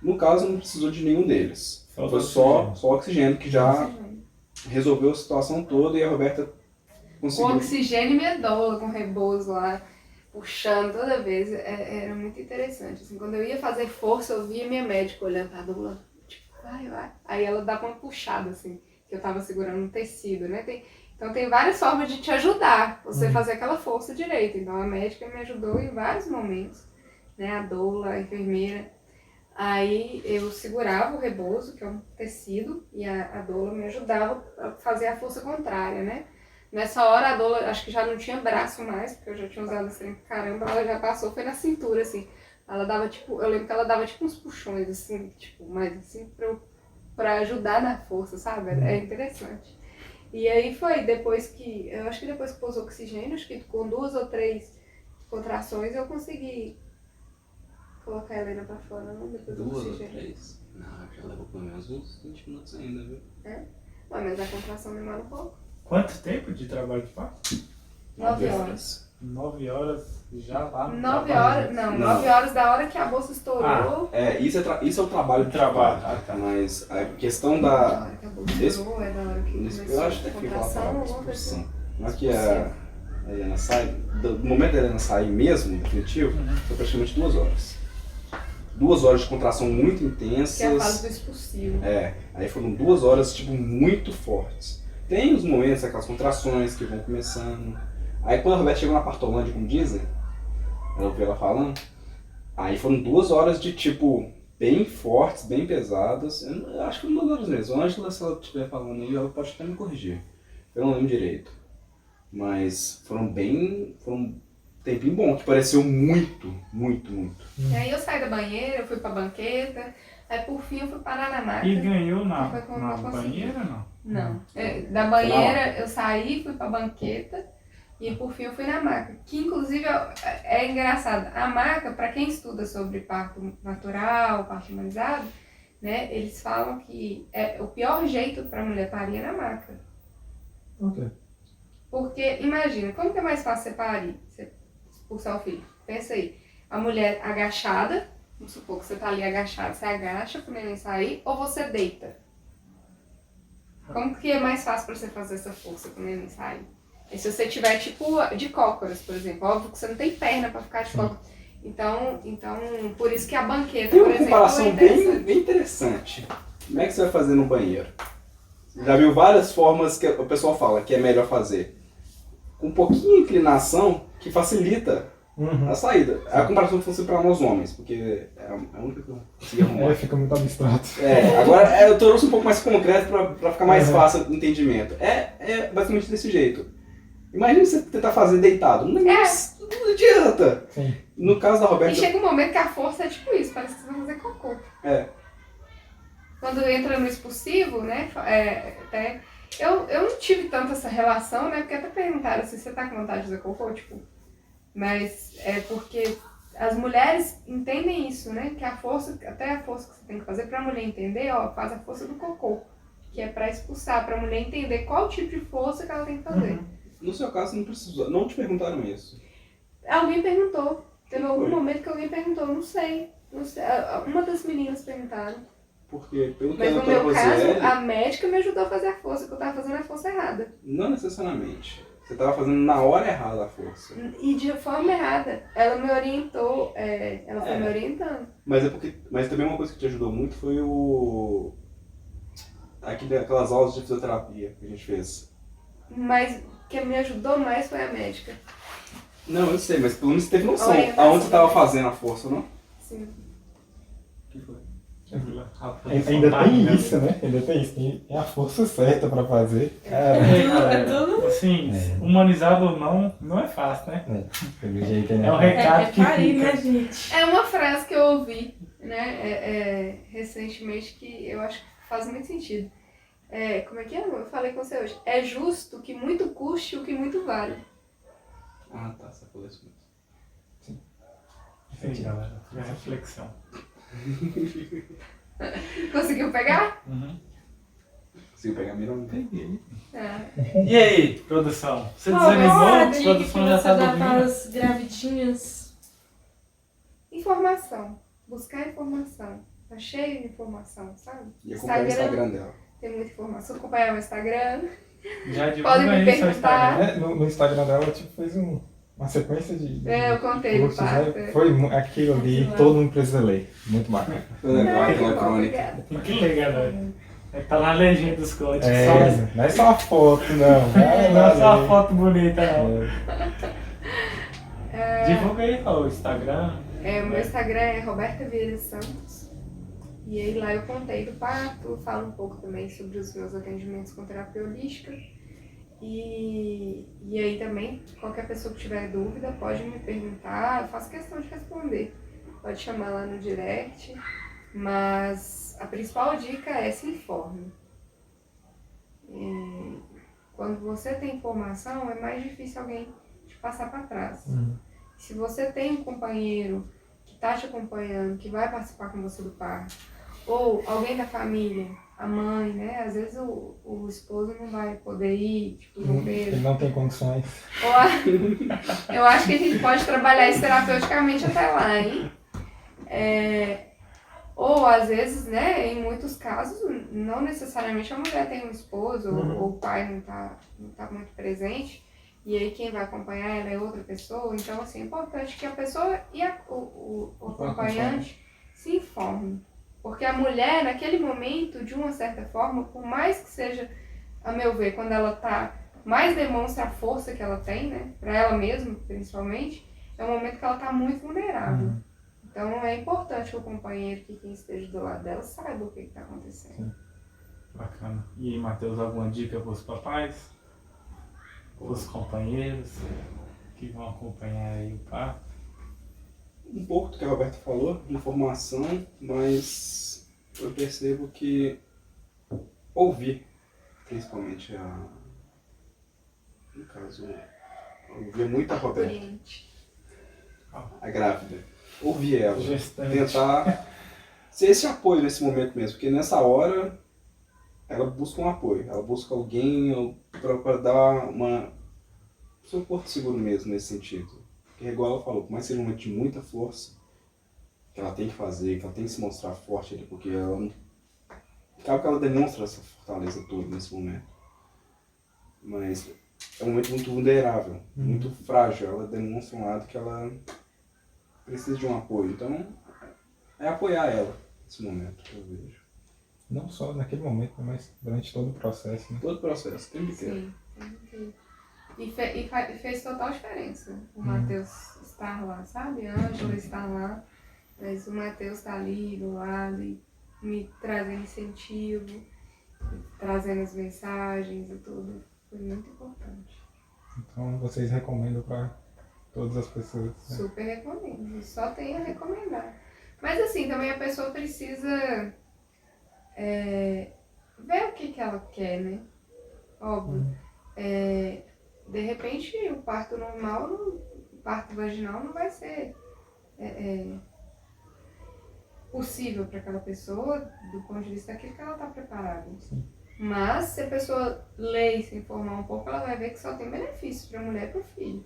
No caso, não precisou de nenhum deles. Foi só oxigênio que já resolveu a situação toda e a Roberta conseguiu. Com oxigênio e minha doula, com rebozo lá, puxando toda vez, era muito interessante. Assim, quando eu ia fazer força, eu via minha médica olhando pra doula, tipo, vai. Aí ela dava uma puxada, assim, que eu tava segurando um tecido, né? Então tem várias formas de te ajudar, você fazer aquela força direito. Então a médica me ajudou em vários momentos, né? A doula, a enfermeira. Aí eu segurava o rebozo, que é um tecido, e a doula me ajudava a fazer a força contrária, né? Nessa hora a doula, acho que já não tinha braço mais, porque eu já tinha usado assim, caramba, ela já passou, foi na cintura, assim. Ela dava tipo, eu lembro que ela dava tipo uns puxões, assim, tipo, mais assim, pra ajudar na força, sabe? É interessante. E aí foi depois que, eu acho que depois que pôs oxigênio, acho que com 2 ou 3 contrações eu consegui colocar a Helena pra fora, não? Depois do 2 ou oxigênio. 3? Não, já levou pelo menos uns 20 minutos ainda, viu? Ué, mas a contração demora um pouco. Quanto tempo de trabalho de parto? 9 horas. 9 horas já lá no 9 trabalho. horas, não, 9 horas da hora que a bolsa estourou. Isso é o trabalho O trabalho. Tá. Mas a questão Da da... hora que a bolsa estourou, é da hora que começou Eu acho até a que contração, falar alguma coisa assim. expulsão. Não é que a Helena sai, do momento da Helena sair mesmo, definitivo, foi praticamente 2 horas. 2 horas de contração muito Que é a intensas. fase do expulsivo. Aí foram 2 horas, tipo, muito fortes. Tem os momentos, aquelas contrações que vão começando. Aí quando a Roberta chegou na partolândia, como dizem, ela ouviu ela falando, aí foram 2 horas de, tipo, bem fortes, bem pesadas. Eu acho que 2 horas mesmo. A Ângela, se ela estiver falando aí, ela pode até me corrigir. Eu não lembro direito. Mas foram um tempinho bom, que pareceu muito. E aí eu saí da banheira, eu fui pra banqueta, aí por fim eu fui parar na maca. E ganhou Foi quando na eu consegui. banheira, não? Não. Da banheira eu saí, fui pra banqueta e por fim eu fui na maca. Que inclusive é engraçado. A maca, pra quem estuda sobre parto natural, parto humanizado, né, eles falam que o pior jeito pra mulher parir é na maca. Ok. Porque, imagina, como que é mais fácil você parir? Você expulsar o filho? Pensa aí. A mulher agachada, vamos supor que você tá ali agachado, você agacha pro neném sair, ou você deita? Como que é mais fácil pra você fazer essa força pro neném sair? E se você tiver, tipo, de cócoras, por exemplo, óbvio que você não tem perna pra ficar de cócoras. Então, por isso que a banqueta, Tem por uma exemplo, comparação é interessante. bem interessante. Como é que você vai fazer no banheiro? Já viu várias formas que o pessoal fala que é melhor fazer. Com um pouquinho de inclinação, que facilita a saída. A comparação fosse para nós homens, porque é a única que eu consegui arrumar. Fica muito abstrato. Agora eu trouxe um pouco mais concreto para ficar mais fácil o entendimento. É basicamente desse jeito. Imagina você tentar fazer deitado. Não adianta. Sim. No caso da Roberta... E chega um momento que a força é tipo isso, parece que você vai fazer cocô. Quando entra no expulsivo, né, eu não tive tanto essa relação, né, porque até perguntaram se você tá com vontade de fazer cocô, tipo, mas é porque as mulheres entendem isso, né, que a força, até a força que você tem que fazer pra mulher entender, faz a força do cocô, que é pra expulsar, pra mulher entender qual tipo de força que ela tem que fazer. No seu caso, não precisou, não te perguntaram isso. Alguém perguntou, teve algum Foi? momento que alguém perguntou, não sei, uma das meninas perguntaram. Porque, pelo que Mas a no doutora meu caso, Rosiele, a médica me ajudou a fazer a força, que eu tava fazendo a força errada. não necessariamente. Você estava fazendo na hora errada a força. E de forma errada. Ela me orientou, ela foi me orientando. Mas também uma coisa que te ajudou muito foi aquelas aulas de fisioterapia que a gente fez. Mas o que me ajudou mais foi a médica. Não, eu sei, mas pelo menos você teve noção Orientação. aonde você estava fazendo a força, não? Sim. O que foi? Ainda tem isso, né? Ainda tem isso. Tem a força certa pra fazer. Assim, humanizado ou não é fácil, né? Pelo jeito, É um recado que parir, fica. né, gente? É uma frase que eu ouvi, né, recentemente, que eu acho que faz muito sentido. Como é que é, amor? Eu falei com você hoje. É justo que muito custe o que muito vale. Ah, tá, você falou isso mesmo. Sim, galera. É reflexão. Conseguiu pegar? Uhum. Conseguiu pegar a mira? Peguei. É. E aí, produção? Você Qual é desanimou? a A dica que produção já você tá dá dormindo? para as gravidinhas? Informação. Buscar informação. Tá cheio de informação, sabe? E acompanhar o Instagram dela. Tem muita informação. Acompanhar o Instagram. Já Podem me divulga aí seu perguntar. Instagram. No Instagram dela, tipo, fez uma sequência de Eu contei no cursos, né? parto. Foi aquilo ali, Aquilo lá. todo mundo precisa ler. Muito bacana. Foi legal Ai, aquela que bom, crônica. obrigada. Tem que ler, galera. Tá na legenda dos códigos. Não é só a foto, não. Não é só uma foto bonita, não. É. Divulga aí o Instagram. O meu Instagram é Roberta Vieira Santos. E aí lá eu contei do parto, falo um pouco também sobre os meus atendimentos com terapia holística. E aí também, qualquer pessoa que tiver dúvida pode me perguntar, eu faço questão de responder. Pode chamar lá no direct, mas a principal dica é se informe. Quando você tem informação, é mais difícil alguém te passar para trás. Se você tem um companheiro que está te acompanhando, que vai participar com você do parto, ou alguém da família, a mãe, né? Às vezes o esposo não vai poder ir, tipo, no Ele peso. não tem condições. Eu acho que a gente pode trabalhar isso terapeuticamente até lá, hein? Ou às vezes, né, em muitos casos, não necessariamente a mulher tem um esposo, ou o pai não tá muito presente, e aí quem vai acompanhar ela é outra pessoa. Então, assim, é importante que a pessoa e o acompanhante se informe. Porque a mulher, naquele momento, de uma certa forma, por mais que seja, a meu ver, quando ela mais demonstra a força que ela tem, né? Pra ela mesma, principalmente, é um momento que ela tá muito vulnerável. Então é importante que o companheiro, que quem esteja do lado dela, saiba o que está acontecendo. Bacana. E aí, Matheus, alguma dica para os papais? Para os companheiros que vão acompanhar aí o parto? Um pouco do que a Roberta falou, de informação, mas eu percebo que ouvir, principalmente no caso, ouvir muito a Roberta, Oriente. a grávida. Ouvir ela, Gestante. tentar ser esse apoio nesse momento mesmo, porque nessa hora ela busca um apoio, ela busca alguém para dar seu porto seguro mesmo nesse sentido. Porque igual ela falou, por mais que seja um momento de muita força, que ela tem que fazer, que ela tem que se mostrar forte ali, porque ela acaba que ela demonstra essa fortaleza toda nesse momento. Mas é um momento muito vulnerável, muito frágil, ela demonstra um lado que ela precisa de um apoio, então é apoiar ela nesse momento que eu vejo. Não só naquele momento, mas durante todo o processo, né? Todo o processo, tem que ter. Sim, tem que ter. E fez total diferença o Matheus estar lá, sabe? A Ângela estar lá, mas o Matheus está ali do lado e me trazendo incentivo, trazendo as mensagens e tudo. Foi muito importante. Então vocês recomendam para todas as pessoas, né? Super recomendo, só tenho a recomendar. Mas assim, também a pessoa precisa ver o que ela quer, né? Óbvio. De repente, o parto normal, o parto vaginal não vai ser possível para aquela pessoa do ponto de vista daquilo que ela está preparada. Sim. Mas se a pessoa ler e se informar um pouco, ela vai ver que só tem benefícios para a mulher e para o filho.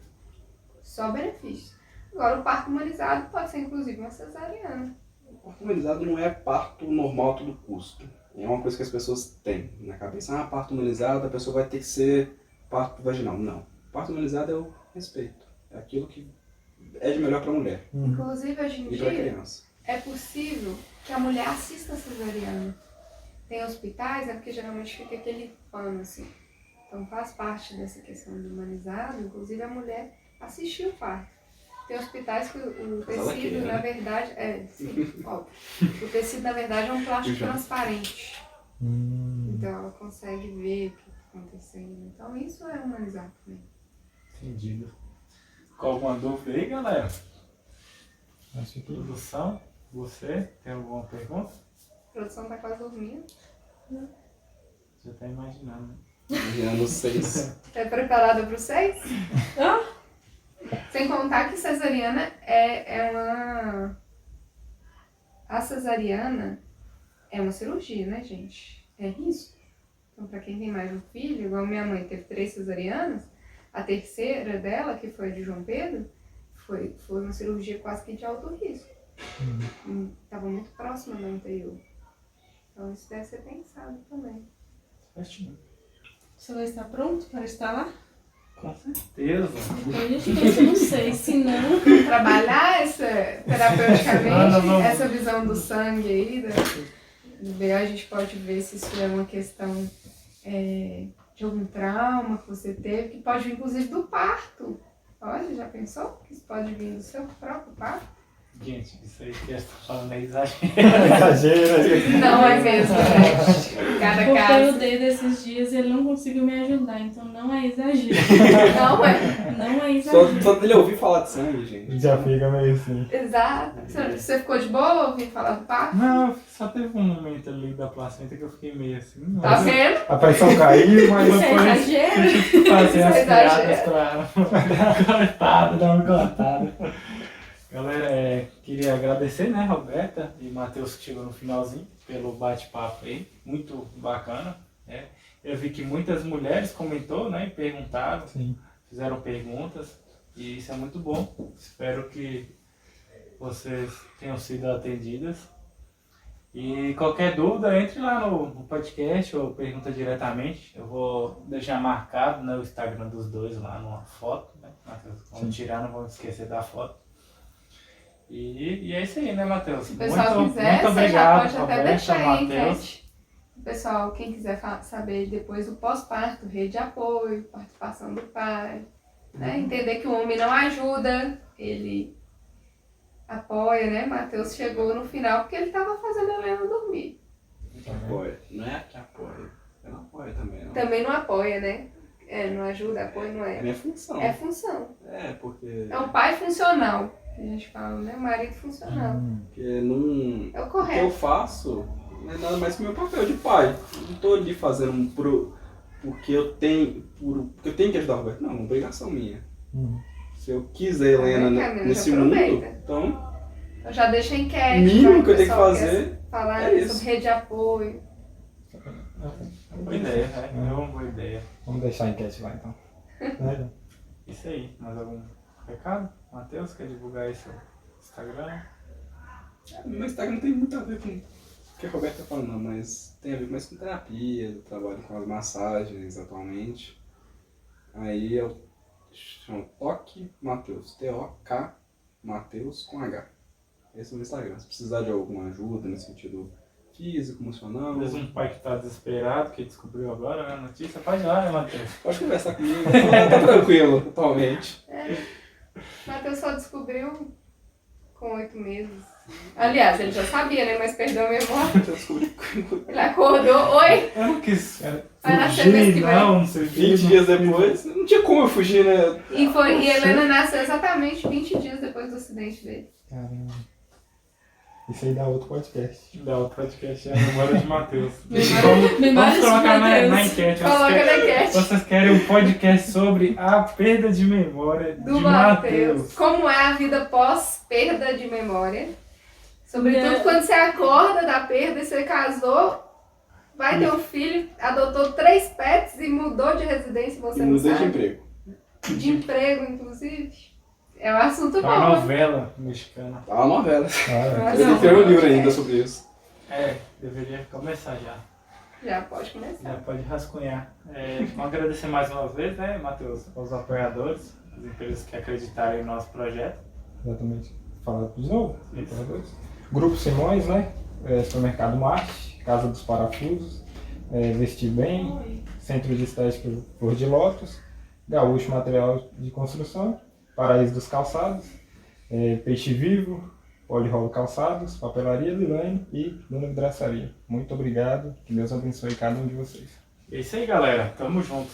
Só benefícios. Agora, o parto humanizado pode ser inclusive uma cesariana. O parto humanizado não é parto normal a todo custo. É uma coisa que as pessoas têm na cabeça. Parto humanizado, a pessoa vai ter que ser parto vaginal. Não. Parto humanizado é o respeito. É aquilo que é de melhor para a mulher Inclusive, hoje em e para a dia, criança. é possível que a mulher assista a cesariana. Tem hospitais, porque geralmente fica aquele pano assim. Então faz parte dessa questão do humanizado, inclusive a mulher assistir o parto. Tem hospitais que o tecido, na verdade, sim, óbvio. O tecido, na verdade, é um plástico transparente. Então ela consegue ver o que está acontecendo. Então isso é humanizar também. Entendido. Com alguma dúvida aí, galera? Acho que Produção, você tem alguma pergunta? A produção tá quase dormindo. Já tá imaginando, né? Imaginando 6. Tá preparada para o 6? Sem contar que cesariana é uma... A cesariana é uma cirurgia, né, gente? É risco. Então, para quem tem mais um filho, igual minha mãe teve 3 cesarianas, a terceira dela, que foi a de João Pedro, foi uma cirurgia quase que de alto risco. Estava muito próxima da anterior. Então, isso deve ser pensado também. Certinho. Você vai estar pronto para estar lá? Com certeza. Então, gente, eu não sei, se não... Trabalhar terapeuticamente, Não. essa visão do sangue aí, do BO, a gente pode ver se isso é uma questão de algum trauma que você teve, que pode vir inclusive do parto. Olha, já pensou? Que isso pode vir do seu próprio parto? Gente, isso aí que está falando é exagero. exagera. Não é mesmo, gente. Cada Porque caso. eu dei desses dias e ele não conseguiu me ajudar, então não é exagero. Não é. Não é exagero. Só dele ouvir falar de sangue, gente. Já fica meio assim. Exato. Você ficou de boa ouvindo falar do parto? Não, só teve um momento ali da placenta que eu fiquei meio assim. Tá mas vendo? A pressão caiu, mas Isso é depois- exagero? fazer as Isso é piadas pra dar uma cortada. Galera, queria agradecer, né, Roberta e Matheus, que chegou no finalzinho, pelo bate-papo aí, muito bacana, né? Eu vi que muitas mulheres comentou, né, e perguntaram, Sim. fizeram perguntas, e isso é muito bom. Espero que vocês tenham sido atendidas. E qualquer dúvida, entre lá no podcast ou pergunta diretamente. Eu vou deixar marcado no Instagram dos dois lá numa foto, né, Matheus? Vamos tirar, não vamos esquecer da foto. E é isso aí, né, Matheus? Se o pessoal muito quiser, muito você já obrigado, pode até Roberta, deixar aí a Matheus. enquete. O pessoal, quem quiser saber depois do pós-parto, rede de apoio, participação do pai, né? Entender que o homem não ajuda, ele apoia, né? Matheus chegou no final porque ele estava fazendo a Helena dormir. Apoia. Não é que apoia. Eu não apoio também, não. Também não apoia, né? Não ajuda, apoio não É é. minha função. É função. É, porque... É um pai funcional, que a gente fala, né? Um marido funcional. Porque não... É o O que correto. eu faço não é nada mais que o meu papel de pai. Eu não tô ali fazendo porque eu tenho que ajudar o Roberto. Não, é uma obrigação minha. Se eu quiser Helena Caminho, nesse já mundo, aproveita. então Eu já deixo a o enquete. mínimo vai, que eu tenho que pessoal fazer quer falar é isso. sobre rede de apoio. Boa ideia, né? É uma boa ideia. Vamos deixar a enquete lá então. Né? Isso aí. Mais algum recado? Matheus, quer divulgar aí seu Instagram? Meu Instagram não tem muito a ver com o que a Roberta tá falando, não, mas tem a ver mais com terapia, eu trabalho com as massagens atualmente. Aí eu chamo Toque Matheus, T-O-K Matheus com H. Esse é o meu Instagram. Se precisar de alguma ajuda nesse sentido físico, emocional, Às vezes um pai que tá desesperado, que descobriu agora, né, a notícia, pode ir lá, né, Matheus? pode conversar comigo. Tá tranquilo atualmente. Matheus só descobriu com 8 meses. Aliás, ele já sabia, né? Mas perdeu a memória. Eu descobri Ele acordou. Oi! Eu não quis Vai nascer mês que fugir, vem. não sei o quê. 20 dias depois, não tinha como eu fugir, né? E Helena nasceu exatamente 20 dias depois do acidente dele. Caramba. Isso aí dá outro podcast. Dá o podcast é a memória de Matheus. Memórias Vamos de colocar na Matheus. enquete. Coloca na enquete. Vocês querem um podcast sobre a perda de memória Do de Matheus. Matheus? Como é a vida pós-perda de memória. Sobretudo É. quando você acorda da perda e você casou, vai ter um filho, adotou 3 pets e mudou de residência e você E não mudei de sabe. emprego. De emprego, inclusive. É um assunto É uma bom. novela mexicana. Tá uma novela. Ah, Eu Não, tenho um livro é. ainda sobre isso. É, deveria começar já. Já pode Já começar. pode rascunhar. Vamos agradecer mais uma vez, né, Matheus, aos apoiadores, as empresas que acreditaram em nosso projeto. exatamente. Falar de novo. Isso. Grupo Simões, né? Supermercado Marte, Casa dos Parafusos, Vestir Bem, Centro de Estética Flor de Lótus, Gaúcho Material de Construção, Paraíso dos Calçados, Peixe Vivo, Polirolo Calçados, Papelaria Lilane e Dona Vidraçaria. Muito obrigado, que Deus abençoe cada um de vocês. É isso aí, galera. Tamo junto.